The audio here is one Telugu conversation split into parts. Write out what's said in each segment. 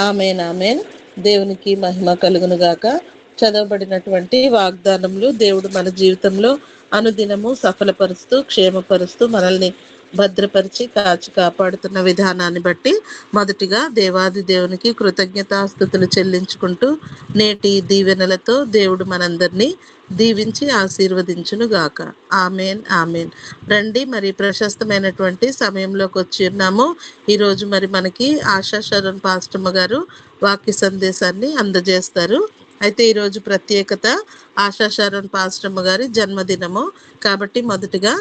ఆమేన్ ఆమేన్. దేవునికి మహిమ కలుగును గాక. చదవబడినటువంటి వాగ్దానములు దేవుడు మన జీవితంలో అనుదినము సఫలపరుస్తూ క్షేమపరుస్తూ మనల్ని భద్రపరిచి కాచి కాపాడుతున్న విధానాన్ని బట్టి మొదటిగా దేవాది దేవునికి కృతజ్ఞతాస్తుతులు చెల్లించుకుంటూ నేటి దీవెనలతో దేవుడు మనందరినీ దీవించి ఆశీర్వదించును గాక. ఆమేన్ ఆమేన్. రండి, మరి ప్రశస్తమైనటువంటి సమయంలోకి వచ్చి ఉన్నాము. ఈరోజు మరి మనకి ఆశా శరణ్ పాస్టమ్మ గారు వాక్య సందేశాన్ని అందజేస్తారు. అయితే ఈరోజు ప్రత్యేకత ఆశా శరణ్ పాస్టమ్మ గారి జన్మదినము కాబట్టి మొదటిగా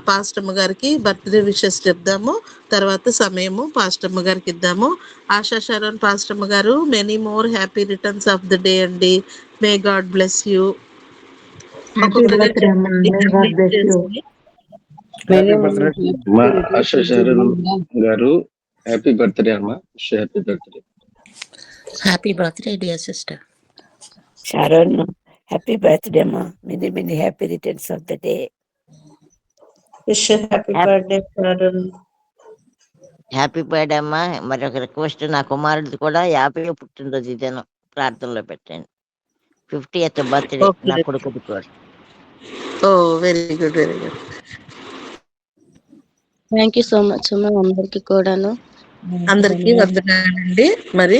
పాస్టమ్మ గారికి బర్త్డే విషెస్ చెప్దాము. తర్వాత సమయము పాస్టమ్మ గారికి ఇద్దాము. ఆశా శరణ్ పాస్టమ్మ గారు, many more happy returns of the day అండి. May God bless you. ఒక్కొక్కరుగా మా ఆశా శరణ్ గారు హ్యాపీ బర్త్డే అమ్మా. Happy birthday. Happy birthday dear sister Sharon, happy birthday, ma. Many, many happy returns of the day. Happy birthday Sharan. Happy birthday అమ్మా. మరి ఒక రిక్వెస్ట్, నా కుమారుడిది కూడా 50వ పుట్టినరోజు ఇదేను ప్రార్థనలో పెట్టండి. 50th బర్త్డే నా కొడుకుది కూడా. Oh very good very good. Thank you so much అమ్మా. అందరికి కూడాను అందరికీ వందనాలండి. మరి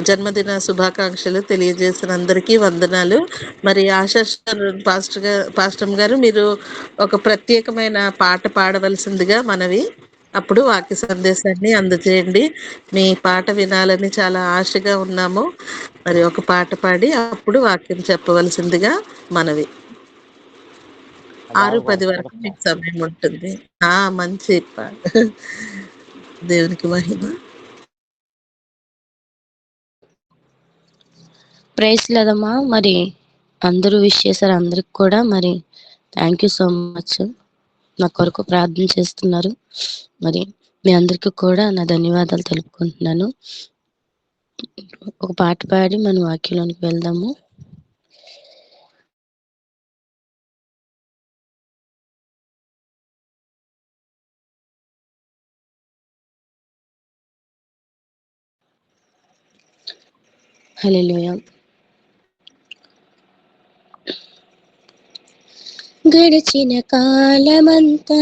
జన్మదిన శుభాకాంక్షలు తెలియజేసిన అందరికీ వందనాలు. మరి ఆశా పాస్టమ్ గారు, మీరు ఒక ప్రత్యేకమైన పాట పాడవలసిందిగా మనవి. అప్పుడు వాక్య సందేశాన్ని అందజేయండి. మీ పాట వినాలని చాలా ఆశగా ఉన్నాము. మరి ఒక పాట పాడి అప్పుడు వాక్యం చెప్పవలసిందిగా మనవి. 6:10 వరకు మీకు సమయం ఉంటుంది. మంచి పాట. దేవునికి మహిమ. ప్రైజ్ లేదమ్మా. మరి అందరూ విష్ చేశారు. అందరికి కూడా మరి థ్యాంక్ యూ సో మచ్. నా కొరకు ప్రార్థన చేస్తున్నారు. మరి మీ అందరికి కూడా నా ధన్యవాదాలు తెలుపుకుంటున్నాను. ఒక పాట పాడి మనం వాక్యంలోనికి వెళ్దాము. హల్లెలూయా. గడిచిన కాలమంతా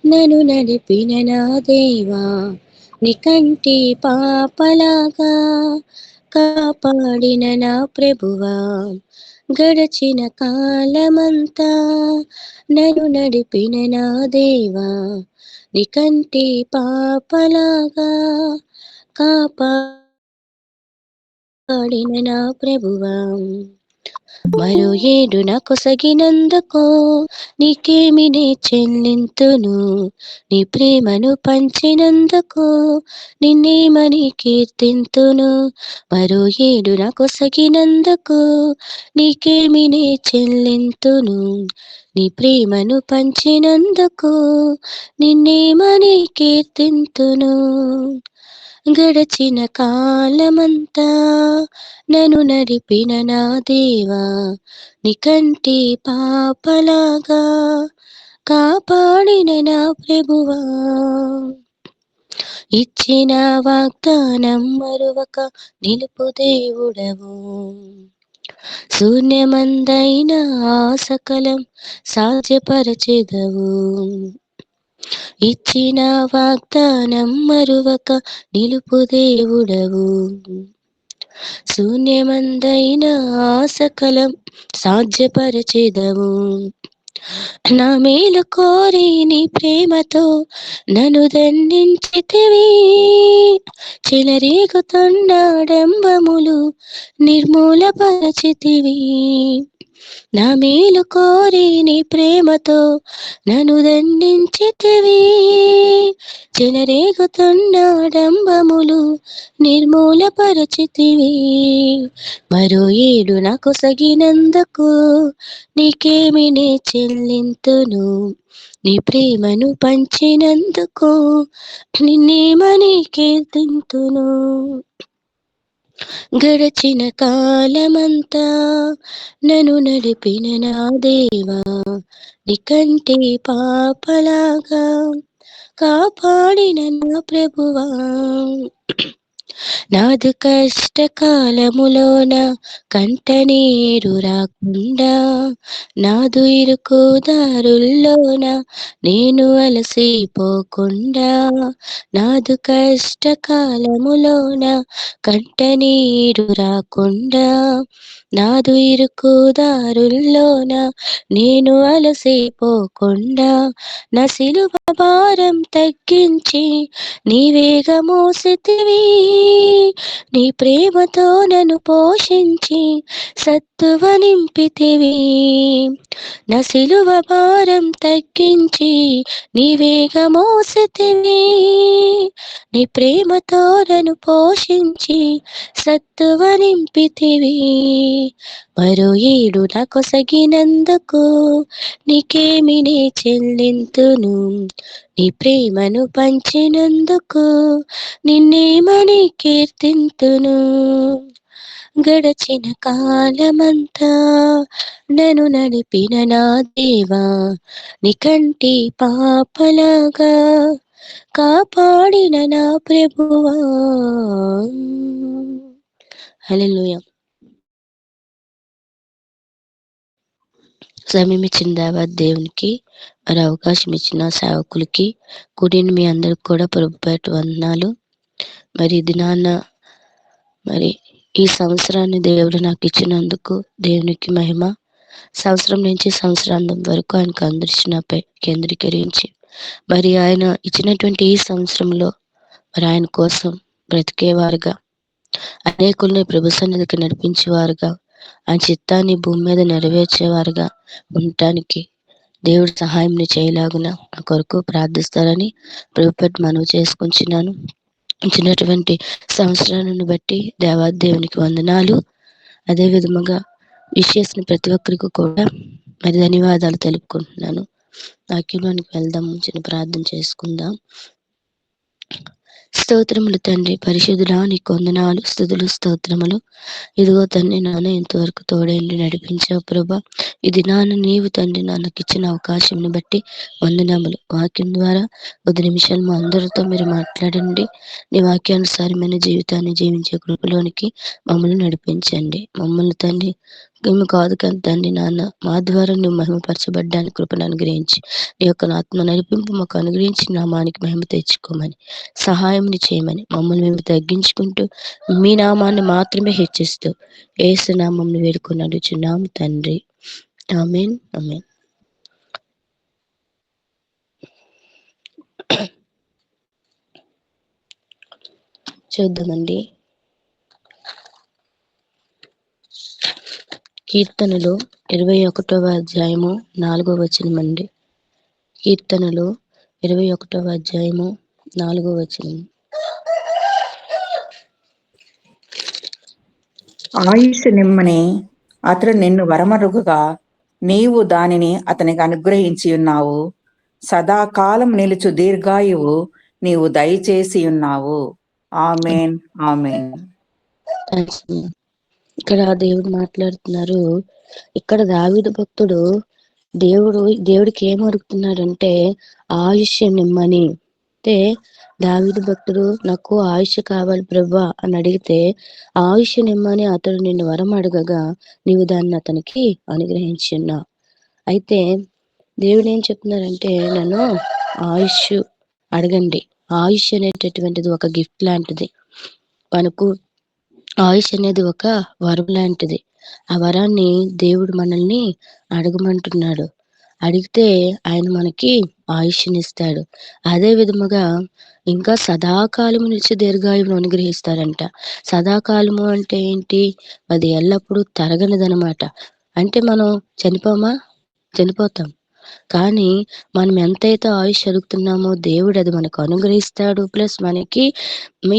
నన్ను నడిపిన నా దేవా, నీ కంటి పాపలాగా కాపాడిన నా ప్రభువా. గడిచిన కాలమంతా నన్ను నడిపిన నా దేవా, నీ కంటి పాపలాగా కాపాడిన నా ప్రభువా. మరో ఏడు నాకు సగినందుకో నీకేమి నే చెల్లింతును, నీ ప్రేమను పంచినందుకో నిన్నేమని కీర్తింతును. మరో ఏడు నాకు సగినందుకో నీకేమి నే చెల్లింతును, నీ ప్రేమను పంచినందుకో నిన్నేమని కీర్తింతును. గడచిన కాలమంతా నన్ను నడిపిన నా దేవా, నీ కంటి పాపలాగా కాపాడిన నా ప్రభువా. ఇచ్చిన వాగ్దానం మరువక నిలుపు దేవుడవు, శూన్యమందైన ఆసకలం సాధ్యపరచెదవు. ఇచ్చిన వాగ్దానం మరువక నిలుపు దేవుడవు, శూన్యమందైన ఆసకలం సాధ్యపరచెదవు. నా మేలు కోరి నీ ప్రేమతో నన్ను దండించితివి, చెలరేగుతుండడంబములు నిర్మూలపరచితివి. నా మేలు కోరి నీ ప్రేమతో నన్ను దండించితివి, చెలరేగుతుండడంబములు నిర్మూలపరచితివి. మరో ఏడు నాకు సగినందుకు నీకేమి నే చెల్లింతును, నీ ప్రేమను పంచినందుకు నిన్నేమని కీర్తింతును. గడచిన కాలమంతా నన్ను నడిపిన నా దేవా, నీ కంటి పాపలాగా కాపాడిన నా ప్రభువా, నాదు కష్టకాలములోన కంటనీరు రాకుండా, నాదు ఇరుకు దారుల్లోన నేను అలసిపోకుండా, నాదు కష్టకాలములోన కంటనీరు రాకుండా, నాదు ఇరుకు దారుల్లోన నేను అలసిపోకుండా, నా సిలువ భారం తగ్గించి నీవేగా మోసితివి, నీ ప్రేమతో నన్ను పోషించి సత్తువ నింపితివి. నా సిలువ భారం తగ్గించి నీవేగా మోసితివి, నీ ప్రేమతో నన్ను పోషించి సత్తువ నింపితివి. మరో ఏడు నా కొసగినందుకు నీకేమి నే చెల్లింతును, నీ ప్రేమను పంచినందుకు నిన్నేమని కీర్తింతును. గడచిన కాలమంతా నన్ను నడిపిన నా దేవా, నీ కంటి పాపలాగా కాపాడిన నా ప్రభువా. హల్లెలూయా. సమయం ఇచ్చిన దేవత దేవునికి, మరి అవకాశం ఇచ్చిన సేవకులకి, కూడిన మీ అందరికి కూడా ప్రభుపేట వందనాలు. మరి దినాన్న మరి ఈ సంవత్సరాన్ని దేవుడు నాకు ఇచ్చినందుకు దేవునికి మహిమ. సంవత్సరం నుంచి సంవత్సరాంతం వరకు ఆయనకు అందరిచ్చినపై కేంద్రీకరించి మరి ఆయన ఇచ్చినటువంటి ఈ సంవత్సరంలో మరి ఆయన కోసం బ్రతికేవారుగా, అనేకుల్ని ప్రభు సన్నిధికి నడిపించేవారుగా, ఆయన చిత్తాన్ని భూమి మీద నెరవేర్చేవారుగా ఉండటానికి దేవుడు సహాయం చేయలాగున నా కొరకు ప్రార్థిస్తారని ప్రభుపేట మనవి చేసుకుంటున్నాను. ఇచ్చినటువంటి సంవత్సరాలను బట్టి దేవాదేవునికి వందనాలు. అదే విధముగా విషేసిన ప్రతి ఒక్కరికి కూడా మరి ధన్యవాదాలు తెలుపుకుంటున్నాను. వాక్యంలోనికి వెళ్దాం, చిన్న ప్రార్థన చేసుకుందాం. స్తోత్రములు తండ్రి, పరిశుద్ధుడా నీకు వందనాలు, స్తుతులు, స్తోత్రములు. ఇదిగో తండ్రి నాన్న ఇంతవరకు తోడేండి నడిపించావు ప్రభా. ఇది నాన్న నీవు తండ్రి నాన్నకి ఇచ్చిన అవకాశం బట్టి వందనములు. వాక్యం ద్వారా 10 నిమిషాలు మా అందరితో మీరు మాట్లాడండి. నీ వాక్యానుసారమైన జీవితాన్ని జీవించే కృపలోనికి మమ్మల్ని నడిపించండి. మమ్మల్ని తండ్రి మేము కాదు కానీ తండ్రి నాన్న మా ద్వారా నువ్వు మహిమపరచబడ్డానికి కృపను అనుగ్రహించి నీ యొక్క ఆత్మ నడిపింపు మాకు అనుగ్రహించి నామానికి మహిమ తెచ్చుకోమని, సహాయం చేయమని, మమ్మల్ని మేము తగ్గించుకుంటూ మీ నామాన్ని మాత్రమే హెచ్చిస్తూ యేసు నామమును వేడుకొని అడుగుచున్నాము తండ్రి. ఆమేన్, ఆమేన్. చూద్దామండి. కీర్తనలు 21వ అధ్యాయము 4వ వచనం అండి. కీర్తనలు 21వ అధ్యాయము 4వ వచనం. ఆయుష్ నిమ్మని అతడు నిన్ను వరమరుగుగా నీవు దానిని అతనికి అనుగ్రహించి ఉన్నావు. సదాకాలం నిలుచు దీర్ఘాయువు నీవు దయచేసి ఉన్నావు. ఆమేన్, ఆమేన్. ఇక్కడ దేవుడు మాట్లాడుతున్నారు. ఇక్కడ దావీదు భక్తుడు దేవుడికి ఏం అడుగుతున్నాడంటే ఆయుష్ నిమ్మని. అంటే దావీదు భక్తుడు నాకు ఆయుష్ కావాలి ప్రభువా అని అడిగితే ఆయుష్ నిమ్మని అతడు నిన్ను వరం అడగగా నీవు దాన్ని అతనికి అనుగ్రహించి ఉన్నావు. అయితే దేవుడు ఏం చెప్తున్నారంటే నన్ను ఆయుష్ అడగండి. ఆయుష్ అనేటటువంటిది ఒక గిఫ్ట్ లాంటిది. మనకు ఆయుష్ అనేది ఒక వరం లాంటిది. ఆ వరాన్ని దేవుడు మనల్ని అడగమంటున్నాడు. అడిగితే ఆయన మనకి ఆయుష్నిస్తాడు. అదే విధముగా ఇంకా సదాకాలము నిలిచి దీర్ఘాయువును అనుగ్రహిస్తారంట. సదాకాలము అంటే ఏంటి? అది ఎల్లప్పుడూ తరగనిదనమాట. అంటే మనం చనిపోతాం. కానీ మనం ఎంతైతే ఆయుష్ అడుగుతున్నామో దేవుడు అది మనకు అనుగ్రహిస్తాడు. ప్లస్ మనకి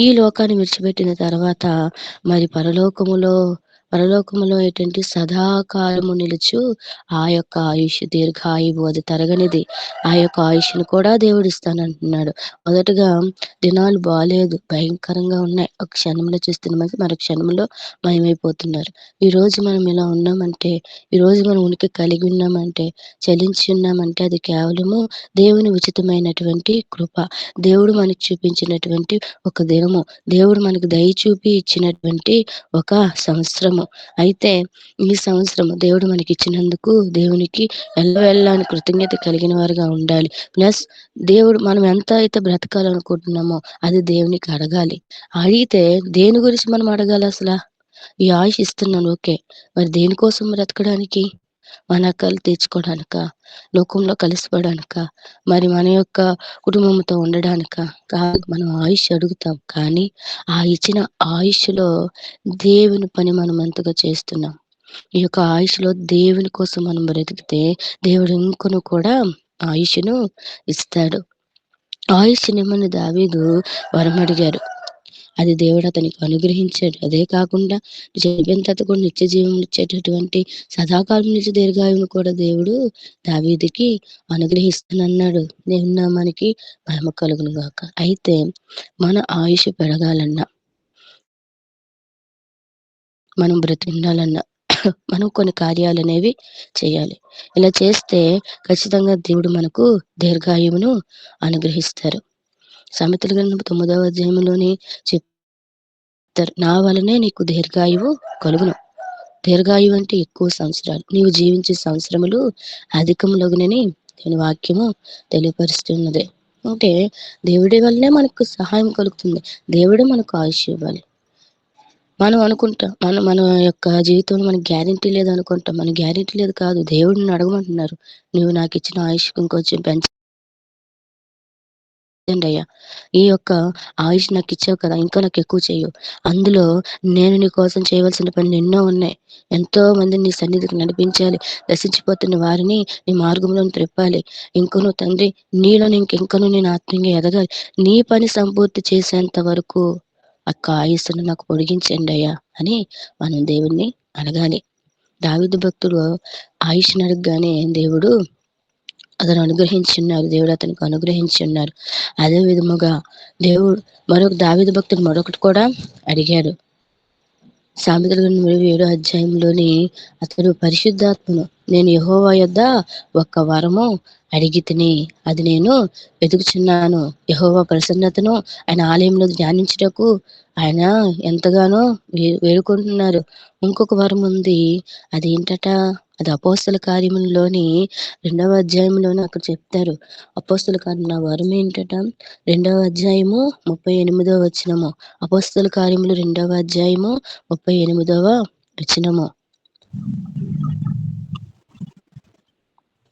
ఈ లోకాన్ని విడిచిపెట్టిన తర్వాత మరి పరలోకములో పరలోకములో ఏంటంటే సదాకాలము నిలుచు ఆ యొక్క ఆయుష్ దీర్ఘాయువు, అది తరగనిది. ఆ యొక్క ఆయుష్ను కూడా దేవుడు ఇస్తానంటున్నాడు. మొదటగా దినాలు బాలేదు, భయంకరంగా ఉన్నాయి. ఒక క్షణంలో చూస్తున్న మంది మరో క్షణంలో మాయమైపోతున్నారు. ఈ రోజు మనం ఇలా ఉన్నామంటే, ఈ రోజు మనం ఉనికి కలిగి ఉన్నామంటే, చలించి ఉన్నామంటే అది కేవలము దేవుని ఉచితమైనటువంటి కృప. దేవుడు మనకు చూపించినటువంటి ఒక దినము, దేవుడు మనకు దయ చూపి ఇచ్చినటువంటి ఒక సంవత్సరము. అయితే ఈ సంవత్సరం దేవుడు మనకి ఇచ్చినందుకు దేవునికి ఎల్లవెల్లాని కృతజ్ఞత కలిగిన వారుగా ఉండాలి. ప్లస్ దేవుడు మనం ఎంత అయితే బ్రతకాలనుకుంటున్నామో అది దేవునికి అడగాలి. అడిగితే దేని గురించి మనం అడగాలి అసలు? ఈ ఆయుష్ ఇస్తున్నాను, ఓకే, మరి దేనికోసం బ్రతకడానికి? మన ఆకలి తీర్చుకోవడానికా? లోకంలో కలిసిపోవడానికా? మరి మన యొక్క కుటుంబంతో ఉండడానికా? కాదు. మనం ఆయుష్ అడుగుతాం, కానీ ఆ ఇచ్చిన ఆయుష్లో దేవుని పని మనం ఎంతగా చేస్తున్నాం? ఈ యొక్క ఆయుష్లో దేవుని కోసం మనం బ్రతికితే దేవుడు ఇంకొను కూడా ఆయుష్ను ఇస్తాడు. ఆయుష్ నిమ్మని దావీదు వరం అడిగారు, అది దేవుడు అతనికి అనుగ్రహించాడు. అదే కాకుండా చనిపోయిన తర్వాత కూడా నిత్య జీవం ఇచ్చేటటువంటి సదాకాలం నుంచి దీర్ఘాయువును కూడా దేవుడు దావీదుకి అనుగ్రహిస్తానన్నాడు. దేవుని నామానికి మహిమ కలుగును గాక. అయితే మన ఆయుష్ పెరగాలన్నా, మనం బ్రతికుండాలన్నా మనం కొన్ని కార్యాలు అనేవి చేయాలి. ఇలా చేస్తే ఖచ్చితంగా దేవుడు మనకు దీర్ఘాయువును అనుగ్రహిస్తారు. సామెతల గ్రంథం 9వ అధ్యాయంలోని చెప్తారు, నా వలనే నీకు దీర్ఘాయువు కలుగును. దీర్ఘాయువు అంటే ఎక్కువ సంవత్సరాలు, నీవు జీవించే సంవత్సరములు అధికములగునని దీని వాక్యము తెలియపరుస్తున్నది. అంటే దేవుడి వల్లనే మనకు సహాయం కలుగుతుంది. దేవుడే మనకు ఆయుష్ ఇవ్వాలి. మనం అనుకుంటాం మన యొక్క జీవితంలో మనకి గ్యారెంటీ లేదు అనుకుంటాం. మన గ్యారెంటీ లేదు కాదు, దేవుడిని అడగమంటున్నారు. నువ్వు నాకు ఇచ్చిన ఆయుష్ ఇంకొంచెం పెంచండి అయ్యా, ఈ యొక్క ఆయుష్ నాకు ఇచ్చావు కదా, ఇంకా నాకు ఎక్కువ చేయు. అందులో నేను నీ కోసం చేయవలసిన పనులు ఎన్నో ఉన్నాయి. ఎంతో మందిని నీ సన్నిధికి నడిపించాలి. నశించిపోతున్న వారిని నీ మార్గంలో త్రిప్పాలి. ఇంకొను తండ్రి, నీలో ఇంకెంకను నేను ఆత్మీయంగా ఎదగాలి. నీ పని సంపూర్తి చేసేంత వరకు అక్క ఆయుస్సును నాకు పొడిగించండి అయ్యా అని మనం దేవుణ్ణి అడగాలి. దావీదు భక్తుడు ఆయుష్ని అడగగానే దేవుడు అతను అనుగ్రహించున్నారు. దేవుడు అతనికి అనుగ్రహించి ఉన్నారు. అదే విధముగా దేవుడు దావీదు భక్తుడు మరొకటి కూడా అడిగాడు. సామెతల గ్రంథం 27వ అధ్యాయంలోని అతడు పరిశుద్ధాత్మను నేను యెహోవా యొద్ద ఒక్క వరము అడిగి తిని అది నేను వెతుకుచున్నాను. యెహోవా ప్రసన్నతను ఆయన ఆలయంలో ధ్యానించుటకు ఆయన ఎంతగానో వేడుకుంటున్నారు. ఇంకొక వరం ఉంది, అదేంటట? అది అపోస్తల కార్యములోని 2వ అధ్యాయంలోనే అక్కడ చెప్తారు. అపోస్తల కార్యం నా వరం ఏంటట? 2వ అధ్యాయము 38వ వచనము. అపోస్తల కార్యములు 2వ అధ్యాయము 38వ వచనము.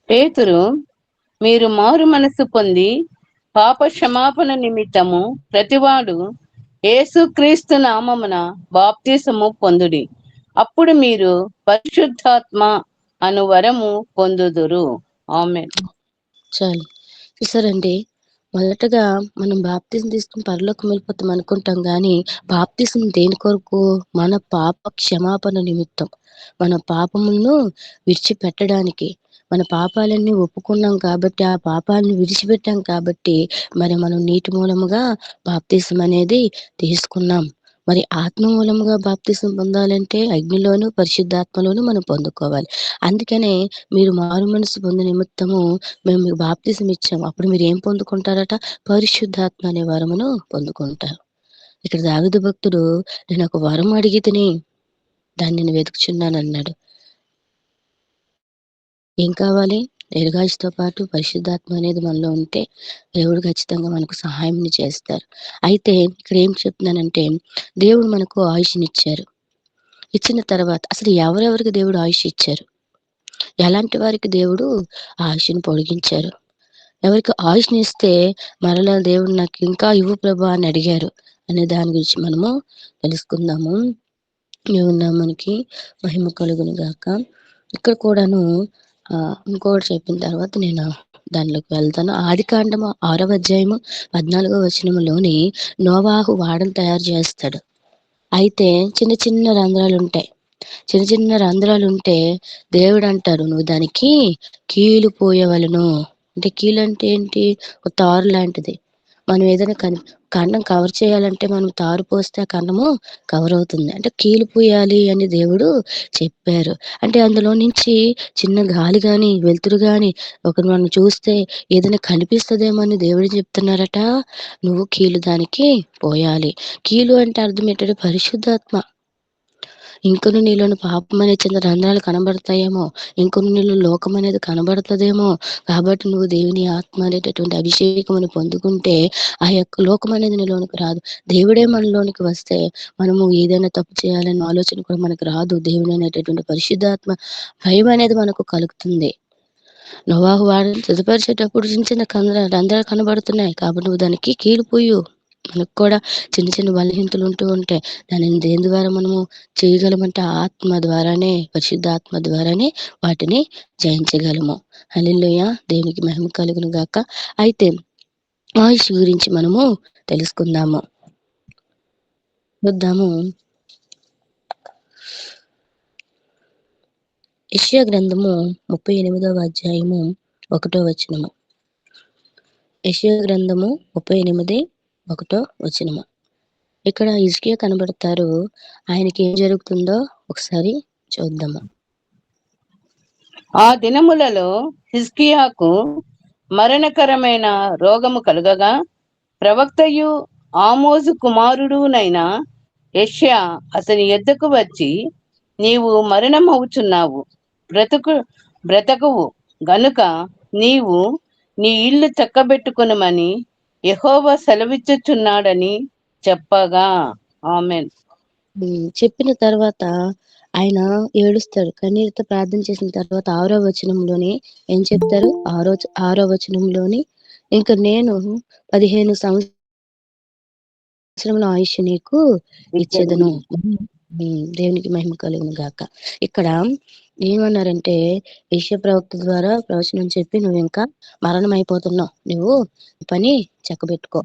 పేతురు, మీరు మారు మనసు పొంది పాప క్షమాపణ నిమిత్తము ప్రతివాడు యేసుక్రీస్తు నామమున బాప్తిసము పొందుడి, అప్పుడు మీరు పరిశుద్ధాత్మ అను వరము పొందుదురు. ఆమేన్. చాలు. చూసారండి, మొదటగా మనం బాప్తిసం తీసుకుని పరలోకం వెళ్ళిపోతాం అనుకుంటాం, కానీ బాప్తిసం దేని కొరకు? మన పాప క్షమాపణ నిమిత్తం, మన పాపములను విడిచిపెట్టడానికి. మన పాపాలన్నీ ఒప్పుకున్నాం కాబట్టి, ఆ పాపాలను విడిచిపెట్టాం కాబట్టి మరి మనం నీటి మూలముగా బాప్తిసం అనేది తీసుకున్నాం. మరి ఆత్మ మూలముగా బాప్తిసం పొందాలంటే అగ్నిలోను పరిశుద్ధాత్మలోను మనం పొందుకోవాలి. అందుకనే మీరు మారు మనసు పొందు నిమిత్తము మేము మీకు బాప్తిసం ఇచ్చాము. అప్పుడు మీరు ఏం పొందుకుంటారట? పరిశుద్ధాత్మ అనే వరమును పొందుకుంటారు. ఇక్కడ దావీదు భక్తుడు, నేను ఒక వరం అడిగి తిని దాన్ని నేను వెతుకుచున్నాను అన్నాడు. ఏం కావాలి? దీర్ఘాయుష్తో పాటు పరిశుద్ధాత్మ అనేది మనలో ఉంటే దేవుడు ఖచ్చితంగా మనకు సహాయం చేస్తారు. అయితే ఇక్కడ ఏం చెప్తున్నానంటే, దేవుడు మనకు ఆయుష్నిచ్చారు. ఇచ్చిన తర్వాత అసలు ఎవరెవరికి దేవుడు ఆయుష్ ఇచ్చారు? ఎలాంటి వారికి దేవుడు ఆయుష్ని పొడిగించారు? ఎవరికి ఆయుష్ని ఇస్తే మరలా దేవుడు నాకు ఇంకా ఇవ్వు ప్రభా అని అడిగారు అనే దాని గురించి మనము తెలుసుకుందాము. మనకి మహిమ కలుగును గాక. ఇక్కడ కూడాను ఇంకోటి చెప్పిన తర్వాత నేను దానిలోకి వెళ్తాను. ఆదికాండము 6వ అధ్యాయము 14వ వచనములోని నోవాహు వాడను తయారు చేస్తాడు. అయితే చిన్న చిన్న రంధ్రాలు ఉంటాయి. చిన్న చిన్న రంధ్రాలు ఉంటే దేవుడు అంటారు నువ్వు దానికి కీలు పోయవలను. అంటే కీలు అంటే ఏంటి? ఒక తారు లాంటిది. మనం ఏదైనా కన్నం కవర్ చేయాలంటే మనం తారు పోస్తే ఆ కన్నము కవర్ అవుతుంది. అంటే కీలు పూయాలి అని దేవుడు చెప్పారు. అంటే అందులో నుంచి చిన్న గాలి గాని, వెలుతురు గాని మనం చూస్తే ఏదైనా కనిపిస్తదేమో అని దేవుడు చెప్తున్నారట. నువ్వు కీలు దానికి పోయాలి. కీలు అంటే అర్థం ఏంటంటే పరిశుద్ధాత్మ. ఇంకను నీలోని పాపం అనే చిన్న రంధ్రాలు కనబడతాయేమో, ఇంకను నీలో లోకం అనేది కనబడుతుందేమో. కాబట్టి నువ్వు దేవుని ఆత్మ అనేటటువంటి అభిషేకమును పొందుకుంటే ఆ యొక్క లోకం అనేది నీలోనికి రాదు. దేవుడే మనలోనికి వస్తే మనము ఏదైనా తప్పు చేయాలన్న ఆలోచన కూడా మనకు రాదు. దేవుని అనేటటువంటి పరిశుద్ధాత్మ భయం అనేది మనకు కలుగుతుంది. నోవాహు వారిని సిద్ధపరిచేటప్పుడు చిన్న చిన్న రంధ్రాలు కనబడుతున్నాయి. కాబట్టి నువ్వు దానికి కీలిపోయు. మనకు కూడా చిన్న చిన్న బలహీనతలు ఉంటూ ఉంటాయి. దానిని దేని ద్వారా మనము చేయగలమంటే ఆత్మ ద్వారానే, పరిశుద్ధాత్మ ద్వారానే వాటిని జయించగలము. హల్లెలూయా! దేవునికి మహిమ కలుగును గాక. అయితే ఆయుష్ గురించి మనము తెలుసుకుందాము. చూద్దాము. యెషయా గ్రంథము 38వ అధ్యాయము 1వ వచనము. యెషయా గ్రంథము 38:1 వచనము. ఇక్కడ హిజ్కియా కనబడతారు. ఆయనకి ఏం జరుగుతుందో ఒకసారి చూద్దాము. ఆ దినములలో హిజ్కియాకు మరణకరమైన రోగము కలుగగా ప్రవక్తయు ఆమోజు కుమారుడునైన యెషయా అతని యొద్దకు వచ్చి, నీవు మరణమవుచున్నావు, బ్రతకువు గనుక నీవు నీ ఇల్లు చక్కబెట్టుకొనుమని యెహోవా సెలవిచ్చుచున్నాడని చెప్పగా. ఆమేన్. చెప్పిన తర్వాత ఆయన ఏడుస్తాడు. కన్నీరుతో ప్రార్థన చేసిన తర్వాత 6వ వచనంలోని ఏం చెప్తారు? 6వ వచనంలోని ఇంక నేను 15 సంవత్సరముల ఆయుష్ నీకు ఇచ్చేదను. దేవునికి మహిమ కలుగును గాక. ఇక్కడ ఏమన్నారంటే యెషయా ప్రవక్త ద్వారా ప్రవచనం చెప్పి నువ్వు ఇంకా మరణం అయిపోతున్నావు, నువ్వు పని చక్కబెట్టుకో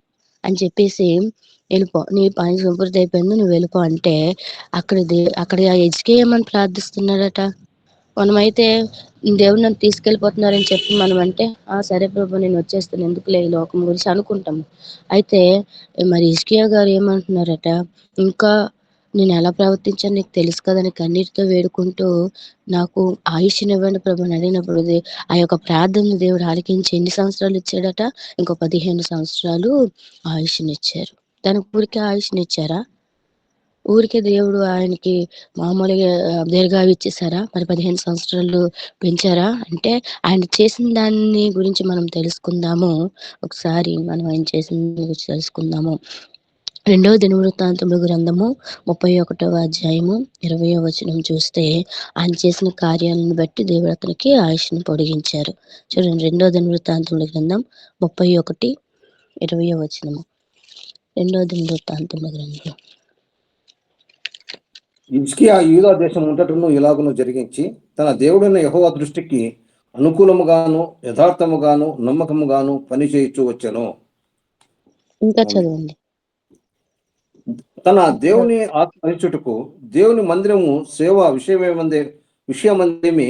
అని చెప్పేసి వెళ్ళిపో, నీ పని సంపూర్తి అయిపోయింది, నువ్వు వెళ్ళిపో అంటే అక్కడ హిజ్కియా ఏమని ప్రార్థిస్తున్నాడట. మనమైతే దేవుడు నన్ను తీసుకెళ్ళిపోతున్నారని చెప్పి మనం అంటే సరే ప్రభు నేను వచ్చేస్తాను, ఎందుకులే ఈ లోకం గురించి అనుకుంటాము. అయితే మరి హిజ్కియా గారు ఏమంటున్నారట, ఇంకా నేను ఎలా ప్రవర్తించాను నీకు తెలుసు కదని కన్నీటితో వేడుకుంటూ నాకు ఆయుష్నివ్వండి ప్రభు అని అడిగినప్పుడు ఆ యొక్క ప్రార్థన దేవుడు ఆలకించి ఎన్ని సంవత్సరాలు ఇచ్చాడట? ఇంకో 15 సంవత్సరాలు ఆయుష్నిచ్చారు. దానికి ఊరికే ఆయుష్నిచ్చారా? ఊరికే దేవుడు ఆయనకి మామూలుగా దీర్ఘాయు ఇచ్చేసారా? మరి 15 సంవత్సరాలు పెంచారా? అంటే ఆయన చేసిన దాన్ని గురించి మనం తెలుసుకుందాము. ఒకసారి మనం ఆయన చేసిన దాని గురించి తెలుసుకుందాము. 2వ దినవృత్తాంతముల గ్రంథము 31వ అధ్యాయము 20వ వచనం చూస్తే ఆయన చేసిన కార్యాలను బట్టి దేవుడు అతనికి ఆయుష్ను పొడిగించారు. చూడండి, 2వ దినవృత్తాంతముల గ్రంథం 31:20వ వచనము. 2వ దినవృత్తాంతముల గ్రంథం. హిజ్కియా యూదా దేశం అంతటను ఇలాగును జరిగించి తన దేవుడైన యెహోవా దృష్టికి అనుకూలముగాను యథార్థముగాను నమ్మకముగాను పనిచేయచ్చు వచ్చెను. ఇంకా చదవండి. తన దేవుని ఆత్మనిచుటకు దేవుని మందిరము సేవ విషయమందేమి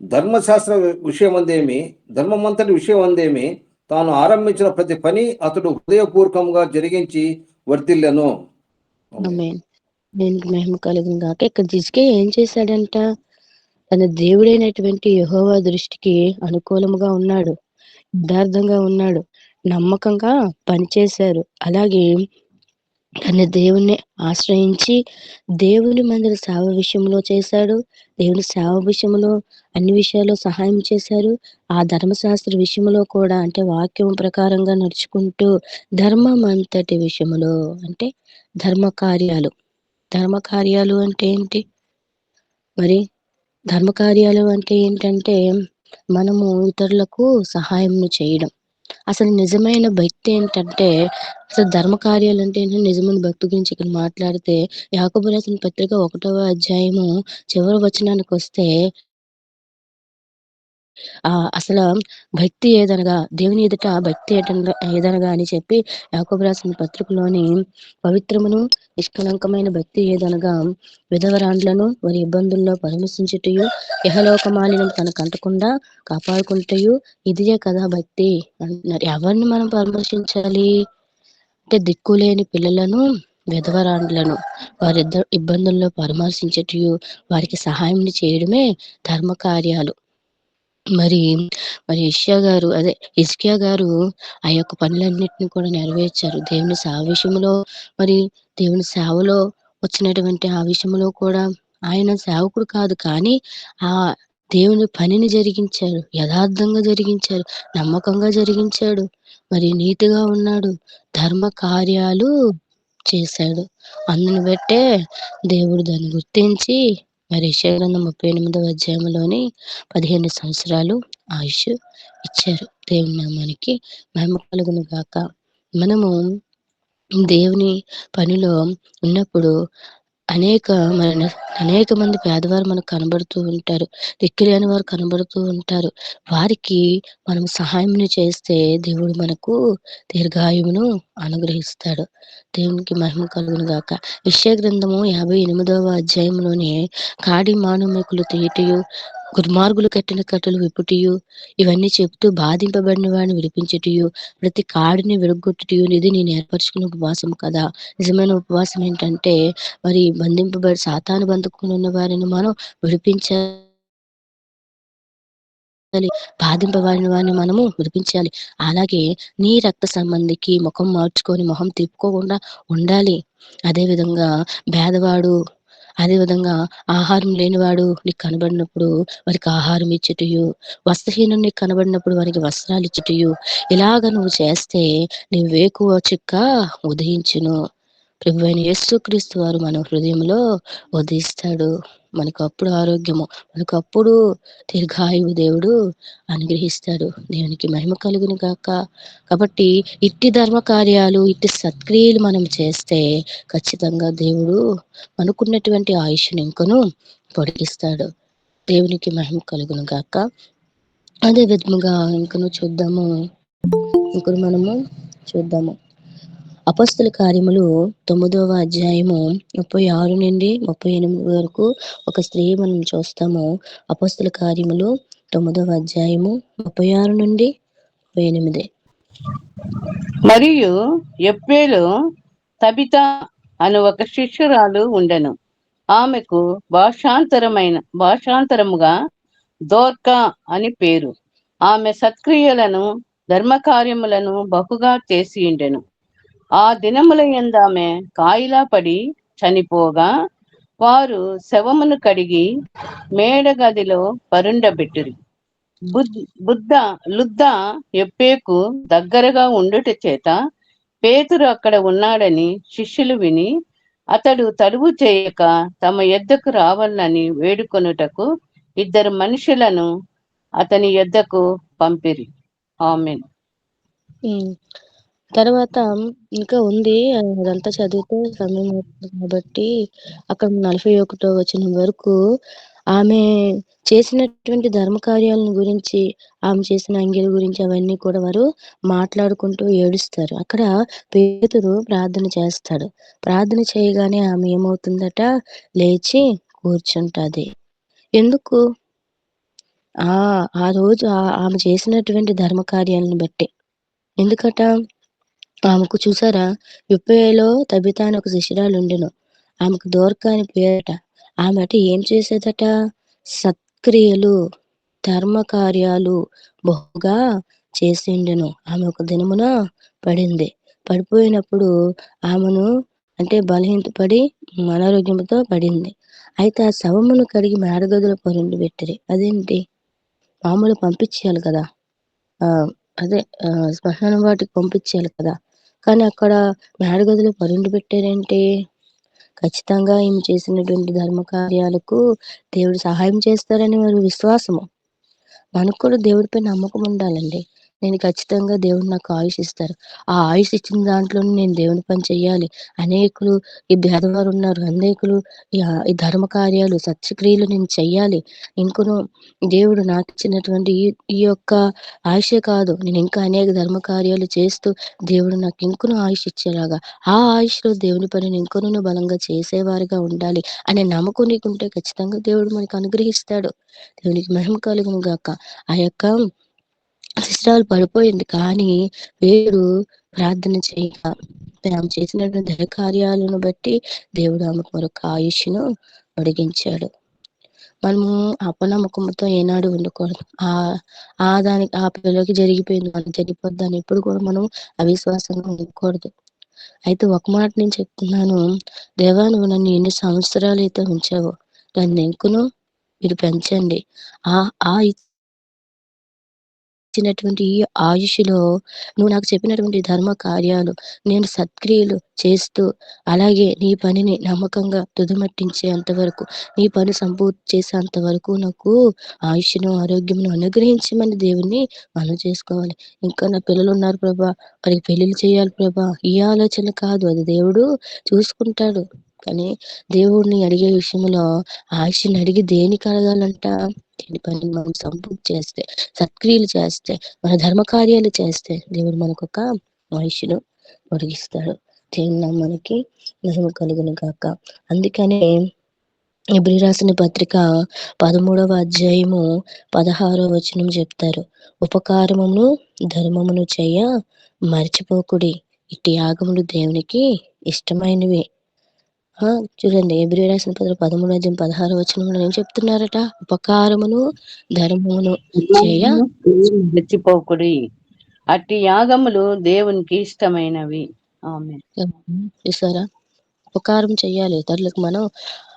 ధర్మశాస్త్ర విషయమందేమి ధర్మమంతటి విషయమందేమి తాను ఆరంభించిన ప్రతి పని అతడు హృదయపూర్వకంగా జరిగించి వర్ధిల్లెను. దేనికి మహిమ కలుగును గాక. ఇక్కడ హిజ్కియా ఏం చేశాడంట? తన దేవుడైనటువంటి యెహోవా దృష్టికి అనుకూలముగా ఉన్నాడు, యథార్థంగా ఉన్నాడు, నమ్మకంగా పనిచేశారు. అలాగే తన దేవుణ్ణి ఆశ్రయించి దేవుని మందిర సేవ విషయంలో చేశాడు. దేవుని సేవ విషయంలో అన్ని విషయాల్లో సహాయం చేశారు. ఆ ధర్మశాస్త్ర విషయంలో కూడా అంటే వాక్యం ప్రకారంగా నడుచుకుంటూ ధర్మం అంతటి విషయంలో అంటే ధర్మకార్యాలు అంటే ఏంటి? మరి ధర్మకార్యాలు అంటే ఏంటంటే మనము ఇతరులకు సహాయం చేయడం. అసలు నిజమైన భక్తి ఏంటంటే అసలు ధర్మకార్యాలు అంటే నిజమైన భక్తి గురించి ఇక్కడ మాట్లాడితే యాకోబు రాసిన పత్రిక 1వ అధ్యాయము చివరి వచనానికి వస్తే అసలు భక్తి ఏదనగా దేవుని ఎదుట భక్తి ఏదనగా అని చెప్పి యాకోబు రాసిన పత్రికలోని పవిత్రమును నిష్కలంకమైన భక్తి ఏదనగా విధవరాండ్లను వారి ఇబ్బందుల్లో పరామర్శించుటయు ఇహలోక మాలినం తనకు అంటకుండా కాపాడుకుంటయు ఇదియే కదా భక్తి అంటున్నారు. ఎవరిని మనం పరామర్శించాలి అంటే దిక్కులేని పిల్లలను విధవరాండ్లను వారిద్దరు ఇబ్బందుల్లో పరామర్శించటయు వారికి సహాయం చేయడమే ధర్మ కార్యాలు. మరి హిజ్కియా గారు ఆ యొక్క పనులన్నిటిని కూడా నెరవేర్చారు. దేవుని సేవ విషయంలో, మరి దేవుని సేవలో వచ్చినటువంటి ఆ విషయంలో కూడా ఆయన సేవకుడు కాదు, కానీ ఆ దేవుని పనిని జరిగించాడు, యథార్థంగా జరిగించాడు, నమ్మకంగా జరిగించాడు, మరి నీతిగా ఉన్నాడు, ధర్మ కార్యాలు చేశాడు. అందుని బట్టే దేవుడు దాన్ని గుర్తించి మరి యెషయా గ్రంథం 38వ అధ్యాయంలోని 15 సంవత్సరాలు ఆయుష్ ఇచ్చారు. దేవుని నామానికి మహిమ కలుగును గాక. మనము దేవుని పనిలో ఉన్నప్పుడు అనేక మంది పేదవారు మనకు కనబడుతూ ఉంటారు, దిక్కులేని వారు కనబడుతూ ఉంటారు. వారికి మనం సహాయం చేస్తే దేవుడు మనకు దీర్ఘాయువును అనుగ్రహిస్తాడు. దేవునికి మహిమ కలుగును గాక. యెషయా గ్రంథము 58వ అధ్యాయంలోనే కాడి మానమికులు తీయటయు దుర్మార్గులు కట్టిన కట్టలు విప్పుటయు ఇవన్నీ చెప్తూ బాధింపబడిన వాడిని విడిపించుటయు ప్రతి కాడిని విడగొట్టుటయు ఇది నేను ఏర్పరచుకున్న ఉపవాసం కదా. నిజమైన ఉపవాసం ఏంటంటే మరి బంధింపబడి సాతాను బంధుకుని ఉన్న వారిని మనం విడిపించాలి, బాధింపబడిన వారిని మనము విడిపించాలి. అలాగే నీ రక్త సంబంధికి ముఖం మార్చుకొని మొహం తిప్పుకోకుండా ఉండాలి. అదేవిధంగా అదేవిధంగా ఆహారం లేనివాడు నీకు కనబడినప్పుడు వారికి ఆహారం ఇచ్చుటయు, వస్త్రహీనం నీకు కనబడినప్పుడు వారికి వస్త్రాలు ఇచ్చుటయు, ఇలాగ నువ్వు చేస్తే నీ వేకువ చుక్క ఉదయించును. ప్రభువైన యేసుక్రీస్తు వారు మన హృదయంలో ఉదయిస్తాడు. మనకు అప్పుడు ఆరోగ్యము, మనకు అప్పుడు దీర్ఘాయువు దేవుడు అనుగ్రహిస్తాడు. దేవునికి మహిమ కలుగును గాక. కాబట్టి ఇట్టి ధర్మ కార్యాలు, ఇట్టి సత్క్రియలు మనం చేస్తే ఖచ్చితంగా దేవుడు మనకున్నటువంటి ఆయుష్ని ఇంకను పొడిగిస్తాడు. దేవునికి మహిమ కలుగును గాక. అదే విధముగా ఇంకను మనము చూద్దాము. అపొస్తలుల కార్యములు 9వ అధ్యాయము 36 నుండి 38 వరకు ఒక స్త్రీ మనం చూస్తాము. అపొస్తలుల కార్యములు 9వ అధ్యాయము 36 నుండి 38. మరియు యొప్పేలో తబిత అను ఒక శిష్యురాలు ఉండెను. ఆమెకు భాషాంతరముగా దోర్కా అని పేరు. ఆమె సత్క్రియలను ధర్మకార్యములను బహుగా చేసి ఉండెను. ఆ దినముల యందామె కాయిలా పడి చనిపోగా వారు శవమును కడిగి మేడగదిలో పరుండబెట్టిరి. లుద్ద యొప్పేకు దగ్గరగా ఉండుట చేత పేతురు అక్కడ ఉన్నాడని శిష్యులు విని అతడు తడువు చేయక తమ యొద్దకు రావాలని వేడుకొనుటకు 2 మనుషులను అతని యొద్దకు పంపిరి. ఆమేన్. తర్వాత ఇంకా ఉంది, అదంతా చదివితే సమయం అవుతుంది కాబట్టి అక్కడ 41వ వచనం వరకు ఆమె చేసినటువంటి ధర్మ కార్యాలను గురించి, ఆమె చేసిన అంగీల గురించి అవన్నీ కూడా వారు మాట్లాడుకుంటూ ఏడుస్తారు. అక్కడ పేతురు ప్రార్థన చేస్తాడు. ప్రార్థన చేయగానే ఆమె ఏమవుతుందట, లేచి కూర్చుంటది. ఎందుకు? ఆ రోజు ఆమె చేసినటువంటి ధర్మ కార్యాలను బట్టి. ఎందుకట? ఆమెకు చూసారా, యొప్పేలో తబిత అని ఒక శిష్యురాలు ఉండెను. ఆమెకు దోర్కా అని పేరట. ఆమె ఏం చేసేదట? సత్క్రియలు, ధర్మ కార్యాలు బహుగా చేసిండెను. ఆమె ఒక దినమున పడిపోయినప్పుడు ఆమెను బలహీనపడి అనారోగ్యంతో పడింది. అయితే ఆ శవమును కడిగి మేడగదిలో పరుండి పెట్టిరి. అదేంటి? మామూలు పంపించేయాలి కదా, శ్మశానం వాటికి పంపించేయాలి కదా, కానీ అక్కడ మేడగదిలో పరుండి పెట్టారేంటి? ఖచ్చితంగా ఈమె చేసినటువంటి ధర్మ కార్యాలకు దేవుడు సహాయం చేస్తారని వారి విశ్వాసము. మనకు కూడా దేవుడిపై నమ్మకం ఉండాలండి. నేను ఖచ్చితంగా దేవుడు నాకు ఆయుష్ ఇస్తారు. ఆ ఆయుష్ ఇచ్చిన దాంట్లో నేను దేవుని పని చెయ్యాలి. అనేకులు ఈ పేదవారు ఉన్నారు. అనేకులు ఈ ధర్మ కార్యాలు, సత్యక్రియలు నేను చెయ్యాలి. ఇంకను దేవుడు నాకిచ్చినటువంటి ఈ యొక్క ఆయుషే కాదు. నేను ఇంకా అనేక ధర్మ కార్యాలు చేస్తూ దేవుడు నాకు ఇంకనూ ఆయుష్ ఇచ్చేలాగా, ఆ ఆయుష్‌లో దేవుని పనిని ఇంకనూ బలంగా చేసేవారిగా ఉండాలి అనే నమ్మకం నీకుంటే ఖచ్చితంగా దేవుడు మనకు అనుగ్రహిస్తాడు. దేవునికి మహిమ కలుగును గాక. ఆ యొక్క శిష్యురాలు పడిపోయింది. కానీ పేతురు ప్రార్థన చేయక ఆమె చేసినటువంటి ధనకార్యాలను బట్టి దేవుడు ఆమెకు మరొక ఆయుష్‌ను పొడిగించాడు. మనము అపనమ్మకంతో ఏనాడు ఉండకూడదు. దానికి ఆ పిల్లకి జరిగిపోయింది. మనకి జరిగిపోద్దని ఎప్పుడు కూడా మనం అవిశ్వాసంగా ఉండకూడదు. అయితే ఒక మాట నేను చెప్తున్నాను. దేవా, నువ్వు నన్ను ఎన్ని సంవత్సరాలైతే ఉంచావో నన్ను ఇంకనూ మీరు పెంచండి. ఆ ఆ ఇచ్చినటువంటి ఈ ఆయుష్‌లో నువ్వు నాకు చెప్పినటువంటి ధర్మ కార్యాలు, నేను సత్క్రియలు చేస్తూ, అలాగే నీ పనిని నమ్మకంగా తుదమట్టించేంత వరకు, నీ పని సంపూర్తి చేసేంత వరకు నాకు ఆయుష్‌ను, ఆరోగ్యమును అనుగ్రహించమని దేవుణ్ణి మనం చేసుకోవాలి. ఇంకా నా పిల్లలున్నారు ప్రభా! వారికి పెళ్ళిళ్ళు చేయాలి ప్రభా! ఈ ఆలోచన కాదు. అది దేవుడు చూసుకుంటాడు. కానీ దేవుడిని అడిగే విషయంలో ఆయుష్‌ని అడిగి దేనికి అడగాలంట? దేని పనిని మనం సంపూర్తి చేస్తే, సత్క్రియలు చేస్తే, మన ధర్మ కార్యాలు చేస్తే దేవుడు మనకొక ఆయుష్‌ను పొడిగిస్తాడు. దేవుని నామానికి మహిమ కలుగును గాక. అందుకనే హెబ్రీ రాసిన పత్రిక 13వ అధ్యాయము 16వ వచనం చెప్తారు. ఉపకారమును ధర్మమును చేయ మర్చిపోకుడి. ఇట్టి యాగములు దేవునికి ఇష్టమైనవి. చూడండి, హెబ్రీ రాసిన పత్రిక 13వ అధ్యాయం 16వ వచనంలో ఏం చెప్తున్నారట? ఉపకారమును ధర్మమును చేయ మర్చిపోకుడి. అట్టి యాగములు దేవునికి ఇష్టమైనవి. ఆమేన్. చూసారా? ఉపకారం చెయ్యాలి ఇతరులకు. మనం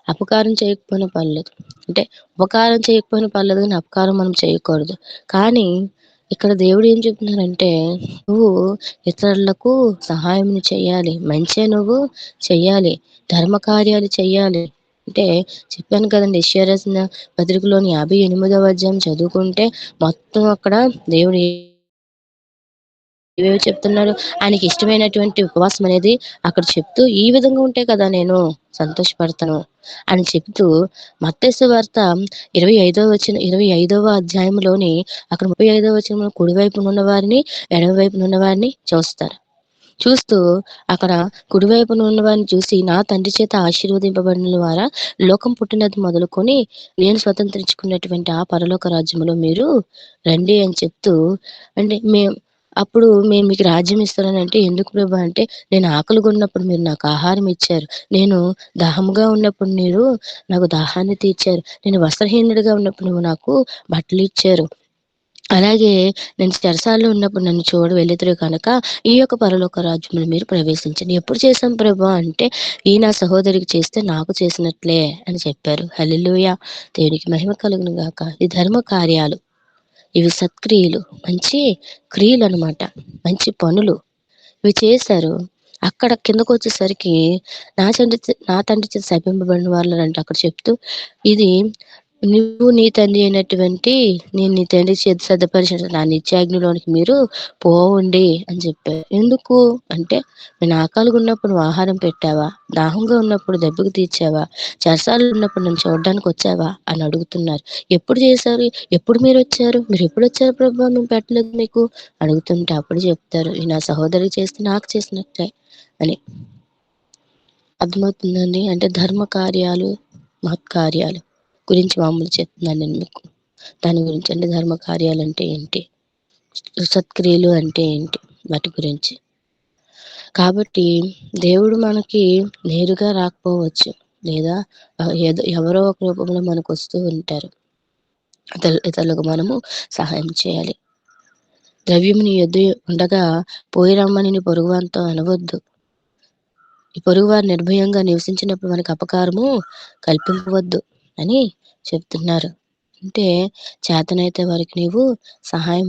అపకారం చేయకపోయినా పర్లేదు. అంటే ఉపకారం చేయకపోయినా పర్లేదు కానీ అపకారం మనం చేయకూడదు. కానీ ఇక్కడ దేవుడు ఏం చెప్తున్నారంటే, నువ్వు ఇతరులకు సహాయం చేయాలి. మంచే నువ్వు చెయ్యాలి. ధర్మ కార్యాలు చెయ్యాలి. అంటే చెప్పాను కదండి, యెషయా రాసిన పత్రికలోని 58వ అధ్యాయం చదువుకుంటే మొత్తం అక్కడ దేవుడు ఏవేవో చెప్తున్నాడు. ఆయనకి ఇష్టమైనటువంటి ఉపవాసం అనేది అక్కడ చెప్తూ, ఈ విధంగా ఉంటే కదా నేను సంతోషపడతాను అని చెప్తూ, మత్తయి సువార్త 25వ అధ్యాయంలోని అక్కడ 35వ వచనంలో కుడివైపున ఉన్న వారిని, ఎడమవైపున ఉన్న వారిని చూస్తారు. చూస్తూ అక్కడ కుడివైపున ఉన్నవారిని చూసి, నా తండ్రి చేత ఆశీర్వదింపబడిన వారా, లోకం పుట్టినది మొదలుకొని నేను స్వతంత్రించుకున్నటువంటి ఆ పరలోక రాజ్యంలో మీరు రండి అని చెప్తూ, అంటే అప్పుడు మేము మీకు రాజ్యం ఇస్తానంటే, ఎందుకు ప్రభా అంటే, నేను ఆకలిగా ఉన్నప్పుడు మీరు నాకు ఆహారం ఇచ్చారు. నేను దాహముగా ఉన్నప్పుడు మీరు నాకు దాహాన్ని తీర్చారు. నేను వస్త్రహీనుడిగా ఉన్నప్పుడు నువ్వు నాకు బట్టలు ఇచ్చారు. అలాగే నేను చెరసాలలో ఉన్నప్పుడు నన్ను వెళ్ళిదురు కనుక ఈ యొక్క పరలోక రాజ్యంలో మీరు ప్రవేశించండి. ఎప్పుడు చేశాం ప్రభా అంటే, ఈ నా సహోదరికి చేస్తే నాకు చేసినట్లే అని చెప్పారు. హల్లెలూయా! దేవునికి మహిమ కలుగును గాక. ఈ ధర్మ కార్యాలు, ఇవి సత్క్రియలు, మంచి క్రియలు అనమాట. మంచి పనులు ఇవి చేశారు. అక్కడ కిందకొచ్చేసరికి నా తండ్రి చేత శపింపబడిన వాళ్ళంట అక్కడ చెప్తూ, ఇది నువ్వు నీ తండ్రి అయినటువంటి నేను నీ తండ్రి చేతి సిద్ధపరిచిన నా నిత్యాగ్నిలోనికి మీరు పోవండి అని చెప్పారు. ఎందుకు అంటే, నేను ఆకలిగా ఉన్నప్పుడు నువ్వు ఆహారం పెట్టావా? దాహంగా ఉన్నప్పుడు దెబ్బకు తీర్చావా? చెరసాలలో ఉన్నప్పుడు నన్ను చూడడానికి వచ్చావా అని అడుగుతున్నారు. ఎప్పుడు చేశారు? ఎప్పుడు మీరు వచ్చారు? మీరు ఎప్పుడు వచ్చారు ప్రభా? మేము పెట్టలేదు మీకు అడుగుతుంటే అప్పుడు చెప్తారు, ఈ నా సహోదరికి చేస్తే నాకు చేసినట్లే అని. అర్థమవుతుందండి? అంటే ధర్మ కార్యాలు, మహత్కార్యాలు గురించి మామూలు చెప్తున్నాను నేను మీకు. దాని గురించి, అంటే ధర్మ కార్యాలు అంటే ఏంటి, సత్క్రియలు అంటే ఏంటి, వాటి గురించి. కాబట్టి దేవుడు మనకి నేరుగా రాకపోవచ్చు, లేదా ఎవరో ఒక రూపంలో మనకు వస్తూ ఉంటారు. ఇతరులకు మనము సహాయం చేయాలి. ద్రవ్యము నీ యొద్ద ఉండగా పోయి రమ్మని నీ పొరుగువానితో అనవద్దు. ఈ పొరుగువారు నిర్భయంగా నివసించినప్పుడు మనకు అపకారము కల్పింపవద్దు అని చెప్తున్నారు. అంటే చేతనైతే వారికి నీవు సహాయం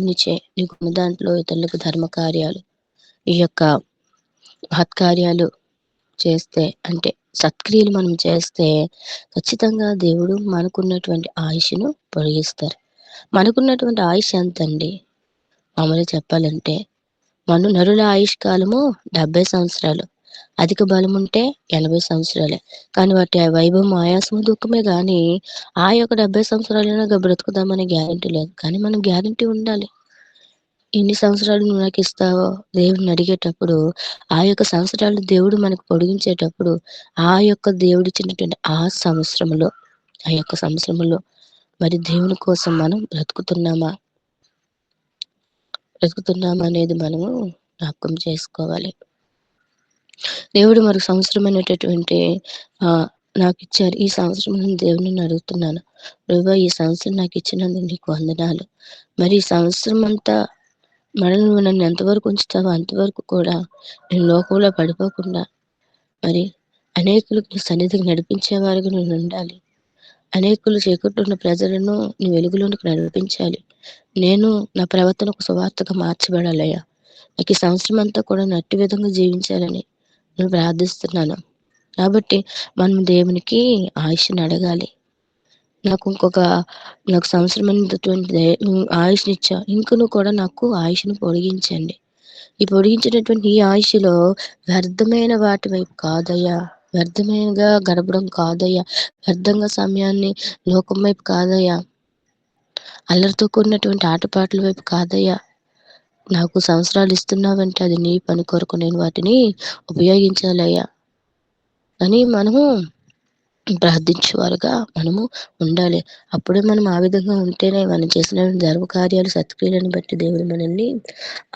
నీకున్న దాంట్లో ఇతరులకు ధర్మ కార్యాలు, ఈ యొక్క మహత్కార్యాలు చేస్తే, అంటే సత్క్రియలు మనం చేస్తే ఖచ్చితంగా దేవుడు మనకున్నటువంటి ఆయుష్ను పొడిగిస్తారు. మనకున్నటువంటి ఆయుష్ ఎంతండి? మామూలుగా చెప్పాలంటే నరుల ఆయుష్ కాలము 70 సంవత్సరాలు, అధిక బలం ఉంటే 80 సంవత్సరాలే. కానీ వాటి వైభవం, ఆయాసము, దుఃఖమే గాని ఆ యొక్క 70 సంవత్సరాలైనా బ్రతుకుదామనే గ్యారెంటీ లేదు. కానీ మనం గ్యారెంటీ ఉండాలి. ఎన్ని సంవత్సరాలు నువ్వు నాకు ఇస్తావో దేవుడిని అడిగేటప్పుడు, ఆ యొక్క సంవత్సరాలు దేవుడు మనకు పొడిగించేటప్పుడు, ఆ యొక్క దేవుడిచ్చినటువంటి ఆ యొక్క సంవత్సరంలో మరి దేవుని కోసం మనం బ్రతుకుతున్నామా అనేది మనము జ్ఞాపకం చేసుకోవాలి. దేవుడు మనకు సంవత్సరం అనేటటువంటి నాకు ఇచ్చారు. ఈ సంవత్సరం నేను దేవుడిని అడుగుతున్నాను, ప్రభువా ఈ సంవత్సరం నాకు ఇచ్చినందుకు నీకు వందనాలు. మరి ఈ సంవత్సరం అంతా నువ్వు నన్ను ఎంతవరకు ఉంచుతావో అంతవరకు కూడా నేను లోకంలో పడిపోకుండా మరి అనేకులకు సన్నిధికి నడిపించేవారుగా నేను ఉండాలి. అనేకులు చీకట్లో ప్రజలను నీ వెలుగులోనికి నడిపించాలి. నేను నా ప్రవర్తనకు సువార్తగా మార్చబడాలయ్యా. నాకు ఈ సంవత్సరం అంతా కూడా నట్టి విధంగా జీవించాలని నేను ప్రార్థిస్తున్నాను. కాబట్టి మనం దేవునికి ఆయుష్ని అడగాలి. నాకు సంవత్సరమైనటువంటి ఆయుష్ని ఇచ్చా, ఇంకను కూడా నాకు ఆయుష్ను పొడిగించండి. ఈ పొడిగించినటువంటి ఈ ఆయుష్లో వ్యర్థమైన వాటి వైపు కాదయ్యా, వ్యర్థమైనగా గడపడం కాదయ్యా, వ్యర్థంగా సమయాన్ని లోకం వైపు కాదయ్యా, అల్లరితో కూడినటువంటి ఆటపాటల వైపు కాదయ్యా. నాకు సంవత్సరాలు ఇస్తున్నావంటే అది నీ పని కొరకు నేను వాటిని ఉపయోగించాలయ్యా అని మనము ప్రార్థించేవారుగా మనము ఉండాలి. అప్పుడే మనం ఆ విధంగా ఉంటేనే మనం చేసిన ధర్మ కార్యాలు, సత్క్రియలను బట్టి దేవుడు మనల్ని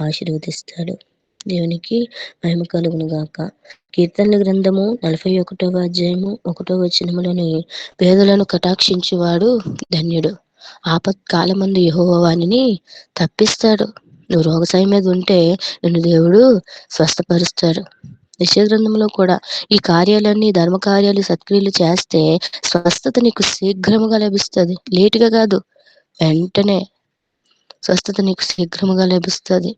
ఆశీర్వదిస్తాడు. దేవునికి మహిమ కలుగును గాక. కీర్తనల గ్రంథము 41వ అధ్యాయము 1వ వచనములోని పేదలను కటాక్షించువాడు ధన్యుడు. ఆపత్కాలమందు యెహోవా వానిని తప్పిస్తాడు. నువ్వు రోగసాయి మీద ఉంటే నిన్ను దేవుడు స్వస్థపరుస్తాడు. యెషయా గ్రంథంలో కూడా ఈ కార్యాలన్నీ, ధర్మ కార్యాలు, సత్క్రియలు చేస్తే స్వస్థత నీకు శీఘ్రముగా లభిస్తుంది. లేటుగా కాదు, వెంటనే స్వస్థత నీకు శీఘ్రముగా లభిస్తుంది.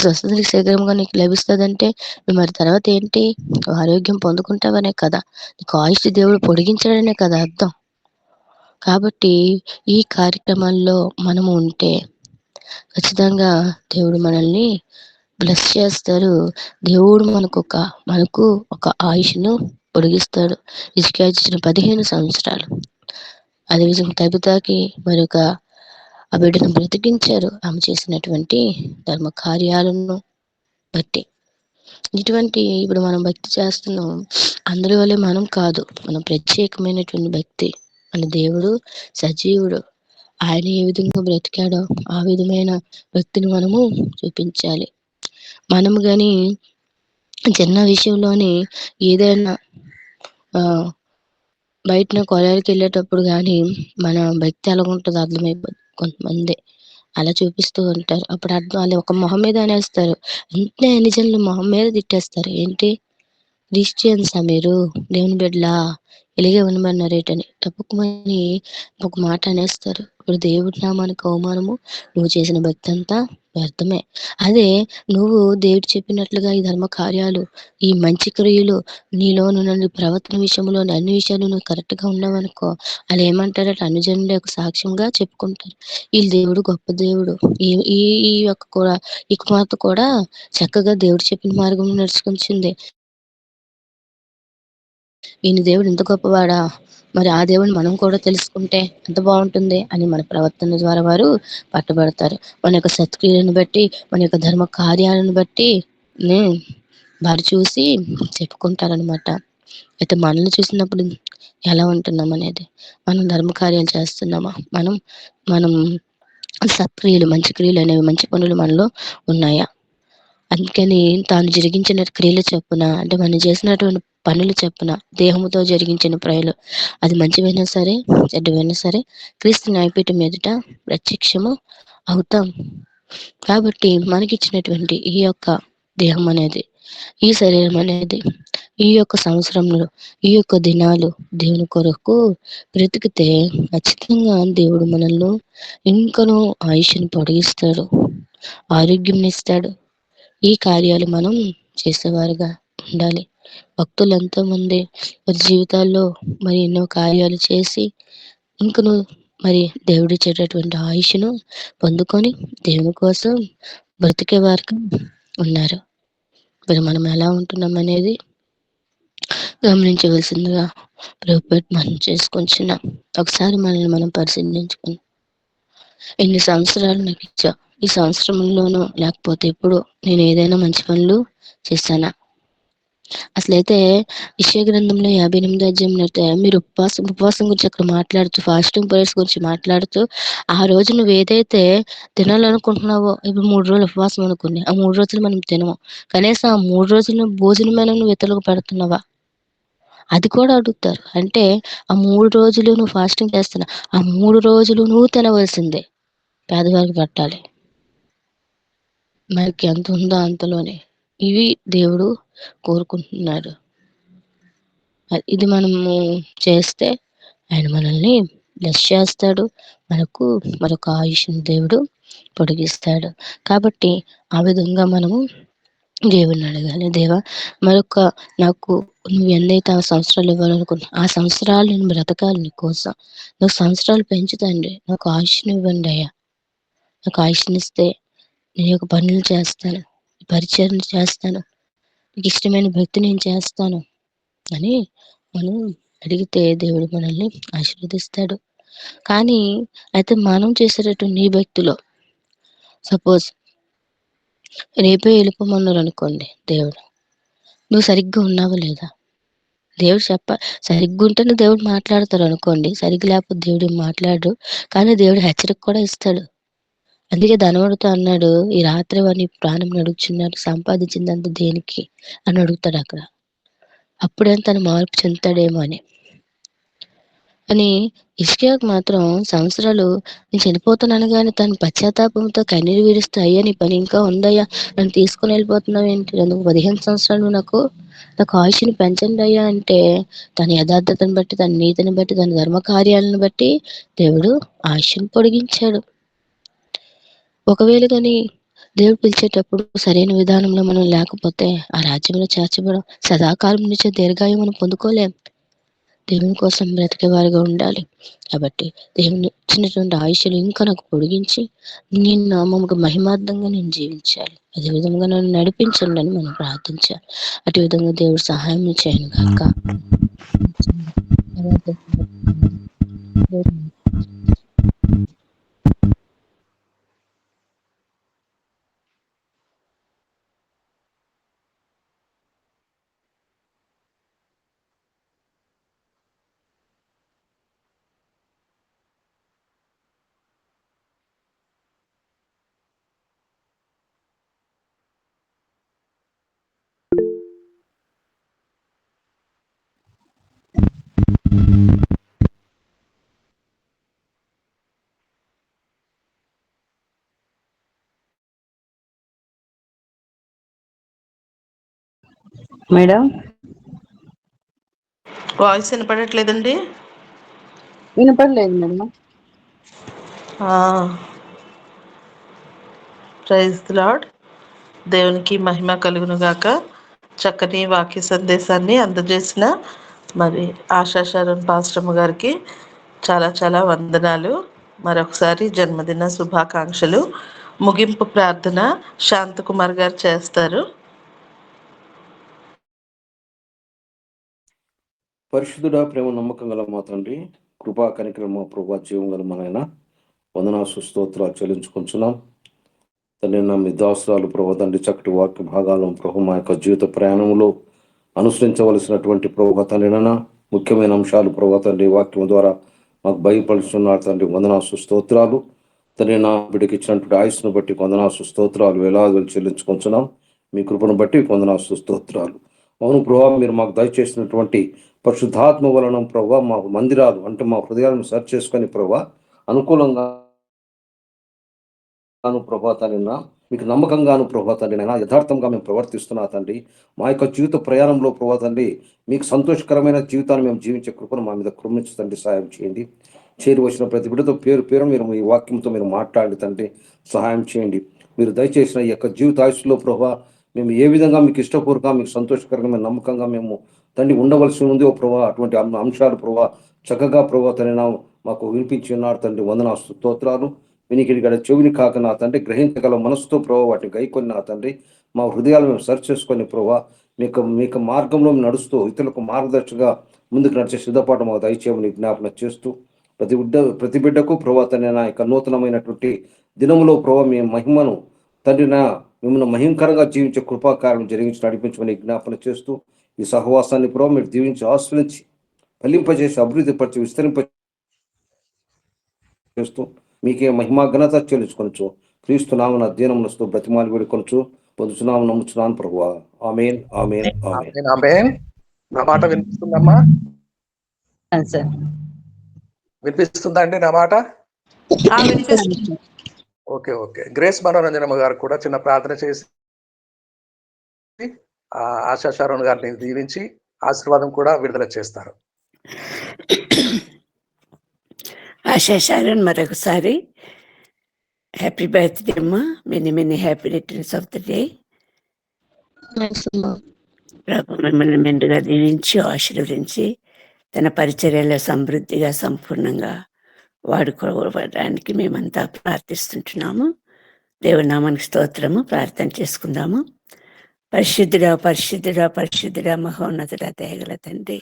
స్వస్థత నీకు శీఘ్రముగా నీకు లభిస్తుంది అంటే మరి తర్వాత ఏంటి? ఆరోగ్యం పొందుకుంటావనే కదా, నీకు ఆయుష్ దేవుడు పొడిగించాడనే కదా అర్థం. కాబట్టి ఈ కార్యక్రమాల్లో మనము ఉంటే ఖచ్చితంగా దేవుడు మనల్ని బ్లెస్ చేస్తారు. దేవుడు మనకు ఒక ఆయుష్ను పొడిగిస్తాడు. హిజ్కియా ఇచ్చిన 15 సంవత్సరాలు. అదేవిధంగా తబితాకి మరొక ఆ బిడ్డను బ్రతికించారు, ఆమె చేసినటువంటి ధర్మ కార్యాలను బట్టి. ఇప్పుడు మనం భక్తి చేస్తున్నాం, అందరి వల్లే మనం కాదు, మనం ప్రత్యేకమైనటువంటి భక్తి. మన దేవుడు సజీవుడు, ఆయన ఏ విధంగా బ్రతికాడో ఆ విధమైన భక్తిని మనము చూపించాలి. మనము గాని చిన్న విషయంలోని ఏదైనా బయటన కొలాయికి వెళ్ళేటప్పుడు కానీ మన భక్తి ఎలాగుంటుందో అర్థమైపోతుంది. కొంతమంది అలా చూపిస్తూ ఉంటారు. అప్పుడు అర్థం వాళ్ళు ఒక మొహం మీద అనేస్తారు, అంతే నిజంలో మొహం మీద తిట్టేస్తారు. ఏంటి క్రిస్టియన్సా మీరు, దేవుని బిడ్డలా, ఇలాగే ఉండమన్నారేటని తప్పుకుమని ఒక మాట అనేస్తారు. ఇప్పుడు దేవుడి నామానికి అవమానము, నువ్వు చేసిన భక్తి అంతా వ్యర్థమే. అదే నువ్వు దేవుడు చెప్పినట్లుగా ఈ ధర్మ కార్యాలు, ఈ మంచి క్రియలు, నీలో నువ్వు ప్రవర్తన విషయంలో అన్ని విషయాలు నువ్వు కరెక్ట్ గా ఉన్నావనుకో, వాళ్ళు ఏమంటారంటే అనుజనుల యొక్క సాక్ష్యంగా చెప్పుకుంటారు, ఈ దేవుడు గొప్ప దేవుడు, ఈ యొక్క కూడా ఈ కుమార్తె కూడా చక్కగా దేవుడు చెప్పిన మార్గం నడుచుకొచ్చింది, ఈయన దేవుడు ఇంత గొప్పవాడా, మరి ఆ దేవుడిని మనం కూడా తెలుసుకుంటే ఎంత బాగుంటుంది అని మన ప్రవర్తన ద్వారా వారు పట్టుబడతారు. మన యొక్క సత్క్రియలను బట్టి, మన యొక్క ధర్మ కార్యాలను బట్టి వారు చూసి చెప్పుకుంటారనమాట. అయితే మనల్ని చూసినప్పుడు ఎలా ఉంటున్నాం అనేది, మనం ధర్మ కార్యాలు చేస్తున్నామా, మనం సత్క్రియలు, మంచి క్రియలు అనేవి, మంచి పనులు మనలో ఉన్నాయా? అందుకని తాను జరిగించిన క్రియలు చెప్పున, అంటే మనం చేసినటువంటి పనులు చెప్పున, దేహముతో జరిగించిన క్రియలు, అది మంచివైనా సరే చెడ్డవైనా సరే క్రీస్తు న్యాయపీఠం మీదట ప్రత్యక్షము అవుతాం. కాబట్టి మనకిచ్చినటువంటి ఈ యొక్క దేహం అనేది, ఈ శరీరం అనేది, ఈ యొక్క సంవత్సరంలో ఈ యొక్క దినాలు దేవుని కొరకు బ్రతికితే ఖచ్చితంగా దేవుడు మనల్ని ఇంకనూ ఆయుష్ని పొడిగిస్తాడు, ఆరోగ్యం ఇస్తాడు. ఈ కార్యాలు మనం చేసేవారుగా ఉండాలి. భక్తులు ఎంతో మంది వారి జీవితాల్లో మరి ఎన్నో కార్యాలు చేసి ఇంకను మరి దేవుడిచ్చేటటువంటి ఆయుష్ను పొందుకొని దేవుని కోసం బ్రతికే వారికి ఉన్నారు. మరి మనం ఎలా ఉంటున్నాం అనేది గమనించవలసిందిగా ప్రభుపేట మనం చేసుకుంటున్నాం. ఒకసారి మనల్ని మనం పరిశీలించుకుని ఎన్ని సంవత్సరాలు నాకు ఇచ్చా, ఈ సంవత్సరంలోనూ లేకపోతే ఎప్పుడు నేను ఏదైనా మంచి పనులు చేశానా? అసలైతే యెషయా గ్రంథంలో 58 అధ్యాయంలో అయితే మీరు ఉపవాసం గురించి అక్కడ మాట్లాడుతూ ఫాస్టింగ్ ప్రేయర్స్ గురించి మాట్లాడుతూ ఆ రోజు నువ్వు ఏదైతే తినాలనుకుంటున్నావో, ఇప్పుడు 3 రోజులు ఉపవాసం అనుకోండి, ఆ 3 రోజులు మనం తినము. కనీసం ఆ 3 రోజులు భోజనమైనా నువ్వు ఇతరులకు పెడుతున్నావా? అది కూడా అడుగుతారు. అంటే ఆ 3 రోజులు నువ్వు ఫాస్టింగ్ చేస్తున్నా, ఆ 3 రోజులు నువ్వు తినవలసిందే. పేదవారికి పెట్టాలి. మనకి ఎంత ఉందో అంతలోనే. ఇవి దేవుడు కోరుకుంటున్నాడు. ఇది మనము చేస్తే ఆయన మనల్ని బ్లెస్ చేస్తాడు. మనకు మరొక ఆయుష్ని దేవుడు పొడిగిస్తాడు. కాబట్టి ఆ విధంగా మనము దేవుణ్ణి అడగాలి. దేవా, నాకు నువ్వు ఎన్నైతే ఆ సంవత్సరాలు ఇవ్వాలనుకున్నా ఆ సంవత్సరాలు నేను బ్రతకాలి నీ కోసం. నాకు సంవత్సరాలు పెంచుతండి, నాకు ఆయుష్ని ఇవ్వండి అయ్యా. నాకు ఆయుష్నిస్తే నీ యొక్క పనులు చేస్తాను, పరిచయం చేస్తాను, నీకు ఇష్టమైన భక్తి నేను చేస్తాను అని మనం అడిగితే దేవుడు మనల్ని ఆశీర్వదిస్తాడు. కానీ అయితే మనం చేసేటటువంటి నీ భక్తిలో సపోజ్ రేపే వెళ్ళిపోమన్నారు అనుకోండి దేవుడు, నువ్వు సరిగ్గా ఉన్నావా లేదా? దేవుడు సరిగ్గా ఉంటేనే దేవుడు మాట్లాడతాడు అనుకోండి, సరిగ్గా లేకపోతే దేవుడు మాట్లాడు. కానీ దేవుడు హెచ్చరిక కూడా ఇస్తాడు. అందుకే ధనవంతుడితో అన్నాడు, ఈ రాత్రి వాడిని ప్రాణం అడుగుచున్నాడు, సంపాదించిందంత దేనికి అని అడుగుతాడు అక్కడ. అప్పుడే తను మార్పు చెందుతాడేమో అని హిజ్కియాకు మాత్రం సంవత్సరాలు నేను చనిపోతున్నాను కానీ తను పశ్చాత్తాపంతో కన్నీరు విడుస్తూ, అయ్యా నీ పని ఇంకా ఉందయ్యా, నన్ను తీసుకుని వెళ్ళిపోతున్నావు ఏంటి, అందుకు 15 సంవత్సరాలు నాకు ఆయుష్ని పెంచండి అయ్యా అంటే తన యథార్థతను బట్టి, తన నీతిని బట్టి, తన ధర్మ కార్యాలను బట్టి దేవుడు ఆయుష్ని పొడిగించాడు. ఒకవేళ కానీ దేవుడు పిలిచేటప్పుడు సరైన విధానంలో మనం లేకపోతే ఆ రాజ్యంలో చేర్చబడం, సదాకాలం నుంచే దీర్ఘాయువు మనం పొందుకోలేం. దేవుని కోసం బ్రతికేవారుగా ఉండాలి. కాబట్టి దేవుని ఇచ్చినటువంటి ఆయుష్లు ఇంకా నాకు పొడిగించి నేను నామముకు మహిమార్థంగా నేను జీవించాలి, అదే విధంగా నన్ను నడిపించండి అని మనం ప్రార్థించాలి. అటు విధంగా దేవుడు సహాయం చేయను గాక. మేడం వాయిస్ వినపడట్లేదండి. వినపడలేదు మేడం. Praise the lord. దేవునికి మహిమ కలుగును గాక. చక్కని వాక్య సందేశాన్ని అందజేసిన మరి ఆశా శరణ్ పాస్టమ్ గారికి చాలా చాలా వందనాలు. మరొకసారి జన్మదిన శుభాకాంక్షలు. ముగింపు ప్రార్థన శాంతకుమార్ గారు చేస్తారు. పరిశుద్ధుడా, ప్రేమ నమ్మకం గల మా తండ్రి, కృపా కనికరమ ప్రభా, జీవం గల మనైన వందనాలు స్తోత్రాలు చెల్లించుకుంటున్నాం తండ్రి. నా మీ దాసురాలు ప్రభా తండ్రి చక్కటి వాక్య భాగాలను ప్రభు మా యొక్క జీవిత ప్రయాణంలో అనుసరించవలసినటువంటి ప్రభా తండ్రినైనా ముఖ్యమైన అంశాలు ప్రభా తండ్రి వాక్యం ద్వారా మాకు బయలుపరుస్తున్నారు తండ్రి. వందనాలు స్తోత్రాలు తండ్రి. నా బిడ్డకి ఇచ్చినటువంటి ఆయుస్సును బట్టి వందనాలు స్తోత్రాలు వేలాది చెల్లించుకుంటున్నాం. మీ కృపను బట్టి వందనాలు స్తోత్రాలు. అవును ప్రభా, మీరు మాకు దయచేసినటువంటి పరిశుద్ధాత్మ వలన ప్రభా మా మందిరాలు అంటే మా హృదయాలను సర్చ్ చేసుకొని ప్రభా అనుకూలంగా ప్రభా తండ్రి మీకు నమ్మకంగాను ప్రభా తండ్రి నైనా యథార్థంగా మేము ప్రవర్తిస్తున్నా తండ్రి. మా యొక్క జీవిత ప్రయాణంలో ప్రభా తండ్రి మీకు సంతోషకరమైన జీవితాన్ని మేము జీవించే కృపను మా మీద కృమించి తండ్రి సహాయం చేయండి. చేరి వచ్చిన ప్రతి బిడ్డతో పేరు పేరు మీరు ఈ వాక్యంతో మీరు మాట్లాడి తండ్రి సహాయం చేయండి. మీరు దయచేసిన ఈ యొక్క జీవితాయుష్లో ప్రభా మేము ఏ విధంగా మీకు ఇష్టపూర్వకంగా మీకు సంతోషకరంగా నమ్మకంగా మేము తండ్రి ఉండవలసి ఉంది ఓ ప్రభా. అటువంటి అంశాలు ప్రభా చక్కగా ప్రభా తండ్రి మాకు వినిపించి ఉన్నారు తండ్రి. వందనాలు స్తోత్రాలు. వినికిడి గడ చెవిని కాక నా తండ్రి, గ్రహించగల మనసుతో ప్రభావ వాటిని గైకొని నా తండ్రి, మా హృదయాలు మేము సరి చేసుకొని ప్రభావ మీకు మార్గంలో నడుస్తూ ఇతరులకు మార్గదర్శిగా ముందుకు నడిచే సిద్ధపాటు మాకు దయచేయమని జ్ఞాపన చేస్తూ, ప్రతి బిడ్డకు ప్రభావ తండ్రి నా యొక్క నూతనమైనటువంటి దినములో ప్రభావ మీ మహిమను తండ్రి మిమ్మల్ని మహిమకరంగా జీవించే కృపాకారం జరిగించి నడిపించమని జ్ఞాపన చేస్తూ, ఈ సహవాసాన్ని ప్రభావ మీరు దీవించి ఆస్వాదించి ఫలింపజేసి అభివృద్ధి పరిచి విస్తరింప చేస్తూ మీకే మహిమా ఘనత చెల్లించుకొనొచ్చు. క్రీస్తు నామమున దీనమునస్తూ బ్రతిమాలి వేడుకొనొచ్చు పొందుచున్నాము నమ్ముచున్నాను ప్రభువా. ఆమేన్ ఆమేన్ ఆమేన్ ఆమేన్. నా మాట వినిపిస్తుందమ్మా? వినిపిస్తుందా అండి నా మాట? Okay okay. గ్రేస్ మనోరంజనమ్మ గారు కూడా చిన్న ప్రార్థన చేసి ఆశా షారోన్ గారిని దీవించి ఆశీర్వాదం కూడా విడుదల చేస్తారు. ఆశా షారోన్ మరొకసారి హ్యాపీ బర్త్డే అమ్మా. Many happy returns of the day. ప్రభు మిమ్మల్ని మెండుగా దీవించి ఆశీర్వదించి తన పరిచర్యలో సమృద్ధిగా సంపూర్ణంగా వాడుకోవడానికి మేమంతా ప్రార్థిస్తుంటున్నాము. దేవుని నామానికి స్తోత్రము. ప్రార్థన చేసుకుందాము. పరిశుద్ధుడా పరిశుద్ధుడా పరిశుద్ధుడా మహోన్నతుడా దయగల తండ్రి,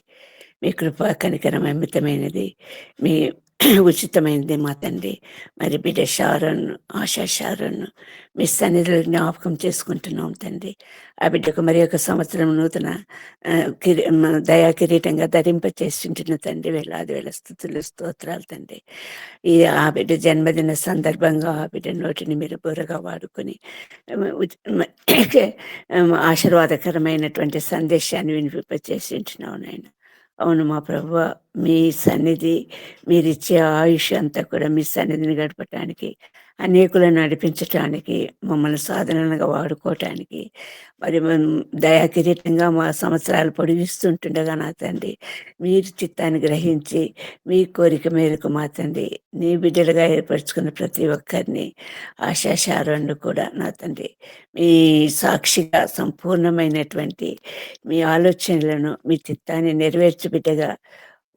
మీ కృప కనికరం అమితమైనది, మీ ఉచితమైనది మా తండ్రి. మరి బిడ్డ షారోన్, ఆశా షారోన్ మీ సన్నిధిలో జ్ఞాపకం చేసుకుంటున్నాం తండ్రి. ఆ బిడ్డకు మరి ఒక సంవత్సరం నూతన దయా కిరీటంగా ధరింపచేస్తుంటున్న తండ్రి. వేల స్తుతులు స్తోత్రాలు తండ్రి. ఆ బిడ్డ జన్మదిన సందర్భంగా ఆ బిడ్డ నోటిని మీరు బుర్రగా వాడుకొని ఆశీర్వాదకరమైనటువంటి సందేశాన్ని వినిపింపచేసి ఉంటున్నావు నాయన. అవును మా ప్రభువా, మీ సన్నిధి, మీరిచ్చే ఆయుష్ అంతా కూడా మీ సన్నిధిని గడపటానికి, అనేకులను నడిపించటానికి, మమ్మల్ని సాధనగా వాడుకోవటానికి, మరి దయా కిరీటంగా మా సంవత్సరాలు పొడిగిస్తుంటుండగా నా తండ్రి, మీరు చిత్తాన్ని గ్రహించి మీ కోరిక మేరకు మా తండ్రి నీ బిడ్డలుగా ఏర్పరచుకున్న ప్రతి ఒక్కరిని, ఆశా షారోన్ను కూడా నా తండ్రి మీ సాక్షిగా సంపూర్ణమైనటువంటి మీ ఆలోచనలను, మీ చిత్తాన్ని నెరవేర్చు బిడ్డగా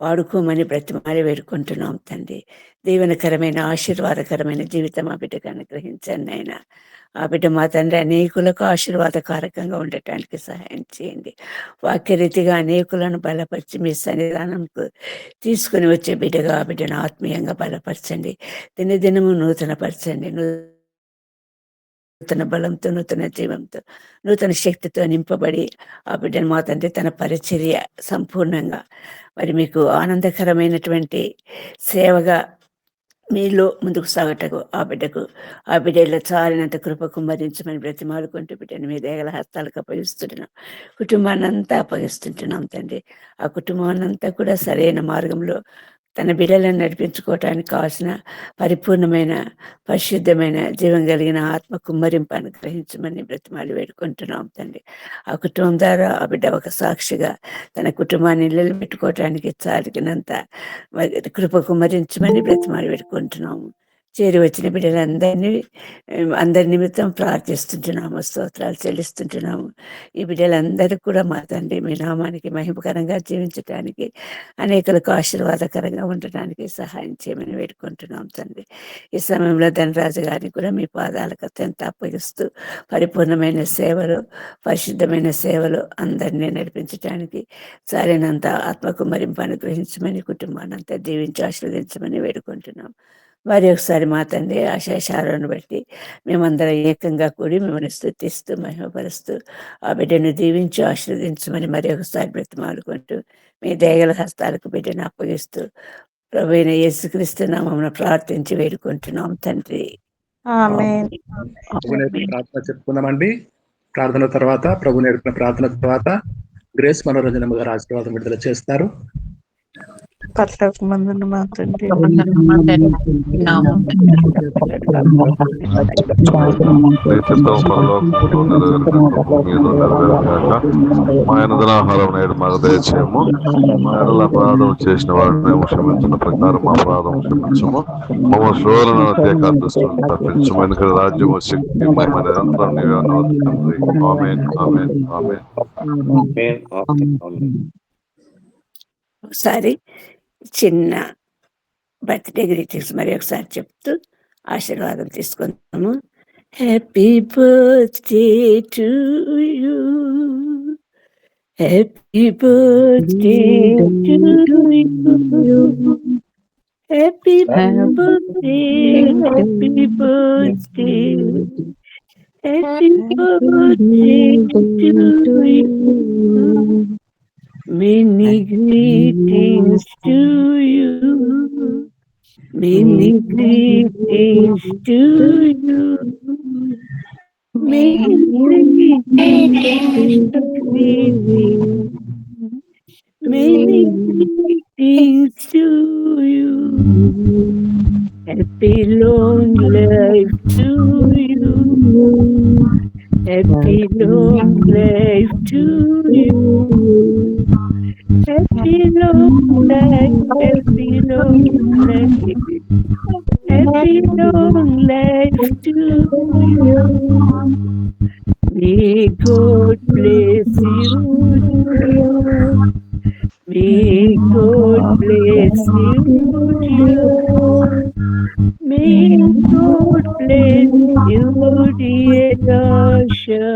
వాడుకోమని బ్రతిమాలి వేడుకుంటున్నాం తండ్రి. దీవెనకరమైన ఆశీర్వాదకరమైన జీవితం ఆ బిడ్డకు అనుగ్రహించండి ఆయన. ఆ బిడ్డ మా తండ్రి అనేకులకు ఆశీర్వాదకారకంగా ఉండటానికి సహాయం చేయండి. వాక్యరీతిగా అనేకులను బలపరిచి మీ సన్నిధానంకు తీసుకుని వచ్చే బిడ్డగా ఆ బిడ్డను ఆత్మీయంగా బలపరచండి. దినదినము నూతనపరచండి. నూతన బలంతో, నూతన జీవంతో, నూతన శక్తితో నింపబడి ఆ బిడ్డను మా తండ్రి తన పరిచర్య సంపూర్ణంగా మరి మీకు ఆనందకరమైనటువంటి సేవగా మీలో ముందుకు సాగటకు ఆ బిడ్డలో చాలినంత కృప కుమ్మరించమని బ్రతిమాలుకుంటూ బిడ్డను మీ దయగల హస్తాలకు అప్పగిస్తుంటున్నాం. కుటుంబాన్ని అంతా అప్పగిస్తుంటున్నాం తండ్రి. ఆ కుటుంబాన్నంతా కూడా సరైన మార్గంలో తన బిడ్డలను నడిపించుకోవటానికి కావాల్సిన పరిపూర్ణమైన పరిశుద్ధమైన జీవం కలిగిన ఆత్మ కుమ్మరింపు అనుగ్రహించమని బ్రతిమాలి వేడుకుంటున్నాం తండ్రి. ఆ కుటుంబం ద్వారా ఆ బిడ్డ ఒక సాక్షిగా తన కుటుంబాన్ని ఇళ్ళలు పెట్టుకోవటానికి చాలినంత కృప కుమ్మరించమని బ్రతిమాలి వేడుకుంటున్నాము. చేరి వచ్చిన అందరి నిమిత్తం ప్రార్థిస్తుంటున్నాము, స్తోత్రాలు చెల్లిస్తుంటున్నాము. ఈ బిడ్డలందరూ కూడా మా తండ్రి మీ నామానికి మహిమకరంగా జీవించడానికి, అనేకులకు ఆశీర్వాదకరంగా ఉండటానికి సహాయం చేయమని వేడుకుంటున్నాం తండ్రి. ఈ సమయంలో ధనరాజు గారిని కూడా మీ పాదాలకు అత్యంత అప్పగిస్తూ పరిపూర్ణమైన సేవలు, పరిశుద్ధమైన సేవలు అందరినీ నడిపించడానికి సరైనంత ఆత్మకు మరింపు అనుగ్రహించమని, కుటుంబాన్ని అంతా దీవించి ఆశీర్వదించమని వేడుకుంటున్నాం. మరి ఒకసారి మా తండ్రి ఆశా షారోను బట్టి మేమందరం ఏకంగా కూడి మిమ్మల్ని స్తుతిస్తూ మహిమపరుస్తూ ఆ బిడ్డను దీవించి ఆశీర్వదించమని మరి ఒకసారి బ్రతిమాలుకుంటూ మీ దయగల హస్తాలకు బిడ్డను అప్పగిస్తూ ప్రభువైన యేసుక్రీస్తు నామమున ప్రార్థించి వేడుకుంటున్నాం తండ్రి. ప్రార్థన చెప్పుకుందామండి. ప్రార్థన తర్వాత ప్రభు నేర్పిన ప్రార్థన తర్వాత గ్రేస్ మనోరంజనమ్మ గారు ఆశీర్వాదం విడుదల చేస్తారు. పరలోకమందున్న మా తండ్రి, ఆహారం నేడు మాకు దయచేయము. మా ఎడల అపరాధం చేసిన వారిని క్షమించిన ప్రకారం మా అపరాధం క్షమించము. మమ్మ శోధన దుష్టులను తప్పించము. ఎందుకంటే రాజ్యము, శక్తి, మహిమ నిరంతరం నీవే అన్నావు తండ్రి. ఆమేన్ ఆమేన్ ఆమేన్. ఒకసారి చిన్న బర్త్డే గ్రీటింగ్స్ మరి ఒకసారి చెప్తూ ఆశీర్వాదం తీసుకుందాము. Happy birthday to you, happy birthday to you, happy birthday, happy birthday, happy birthday to you, many greetings to you, many greetings to you, many greetings to you, many greetings to you, happy long life to you, happy long life to you, happy long life, happy long life, happy long life to you. May God bless you, dear. May God bless you, dear. May God bless you, dear Dasha.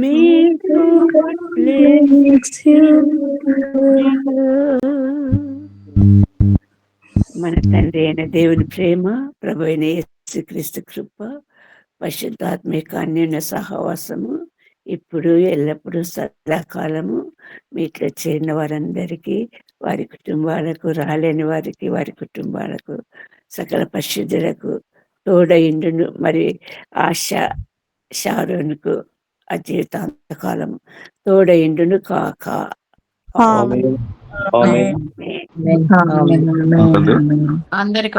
May God bless you, dear. మన తండ్రి అయిన దేవుని ప్రేమ, ప్రభు అయిన యేసుక్రీస్తు కృప, పరిశుద్ధాత్మిక అన్యోన్య సహవాసము ఇప్పుడు ఎల్లప్పుడూ సదాకాలము మీట్లో చేరిన వారందరికీ, వారి కుటుంబాలకు, రాలేని వారికి వారి కుటుంబాలకు, సకల పరిశుద్ధులకు తోడయిండును. మరి ఆశా షారోన్కు ఆ జీవితాంతకాలం తోడయిండును కాక. ఆమేన్. ఆమేన్. అందరికి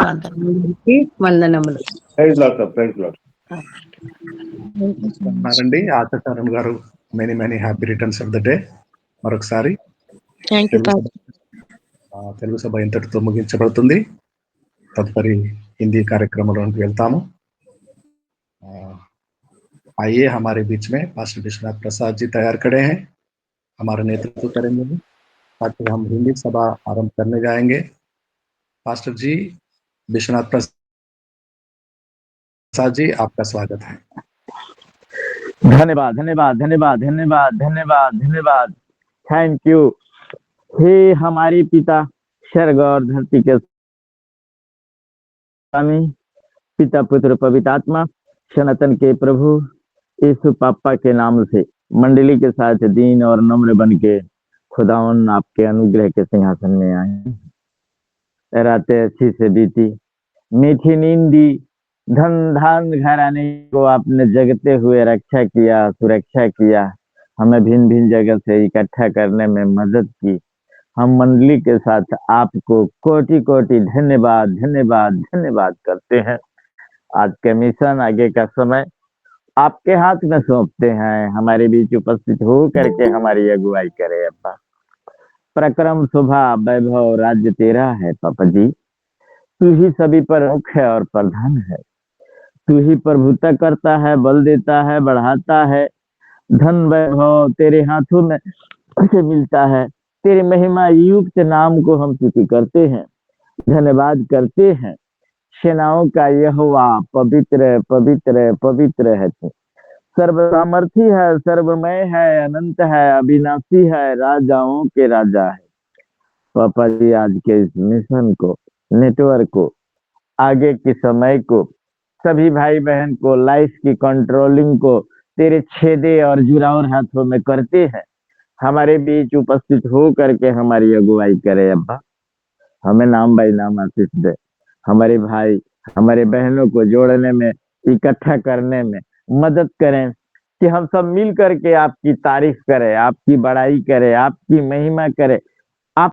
వందనములు. Praise Lord sir, praise Lord. ఉన్నారండి Ashacharam garu. Many many happy returns of the day. మరొకసారి థ్యాంక్ యూ తెలుగు సభ ఇంతటితో ముగించబడుతుంది. తదుపరి హిందీ కార్యక్రమంలోకి వెళ్తాము. आइए हमारे बीच में पास्टर विश्वनाथ प्रसाद जी तैयार खड़े हैं, हमारा नेतृत्व करेंगे ताकि हम हिंदी सभा आरंभ करने जाएंगे। पास्टर जी विश्वनाथ प्रसाद जी, आपका स्वागत है। धन्यवाद धन्यवाद धन्यवाद धन्यवाद धन्यवाद धन्यवाद। Thank you. हे हमारे पिता स्वर्ग और धरती के स्वामी, पिता पुत्र पवित्र आत्मा, सनातन के प्रभु यीशु पापा के नाम से मंडली के साथ दीन और नम्र बन के खुदावन आपके अनुग्रह के सिंहासन में आए। रातें अच्छी से बीती, मीठी नींदी, धन धान घराने को आपने जगते हुए रक्षा किया, सुरक्षा किया, हमें भिन्न भिन्न जगह से इकट्ठा करने में मदद की। हम मंडली के साथ आपको कोटि कोटि धन्यवाद धन्यवाद धन्यवाद करते हैं। आज के मिशन, आगे का समय आपके हाथ में सौंपते हैं। हमारे बीच उपस्थित हो करके हमारी अगुवाई करे अब्बा। प्रक्रम, शोभा, वैभव, राज्य तेरा है पापा जी। तू ही सभी पर मुख्य और प्रधान है। तू ही प्रभुता करता है, बल देता है, बढ़ाता है। धन वैभव तेरे हाथों में से मिलता है। तेरे महिमा युक्त नाम को हम स्तुति करते हैं, धन्यवाद करते हैं। सेनाओं का यहोवा पवित्र पवित्र पवित्र है। तू सर्व सामर्थी है, सर्वमय है, अनंत है, अविनाशी है, राजाओं के राजा है। पापा जी आज के इस मिशन को, नेटवर्क को, आगे के समय को, सभी भाई बहन को, लाइफ की कंट्रोलिंग को तेरे छेदे और जुरावर हाथों में करते हैं। हमारे बीच उपस्थित हो करके हमारी अगुवाई करे अब्बा। हमें नाम बाई नाम आशीष दे। हमारे भाई हमारे बहनों को जोड़ने में, इकट्ठा करने में मदद करें कि हम सब मिल करके आपकी तारीफ करें, आपकी बड़ाई करें, आपकी महिमा करें,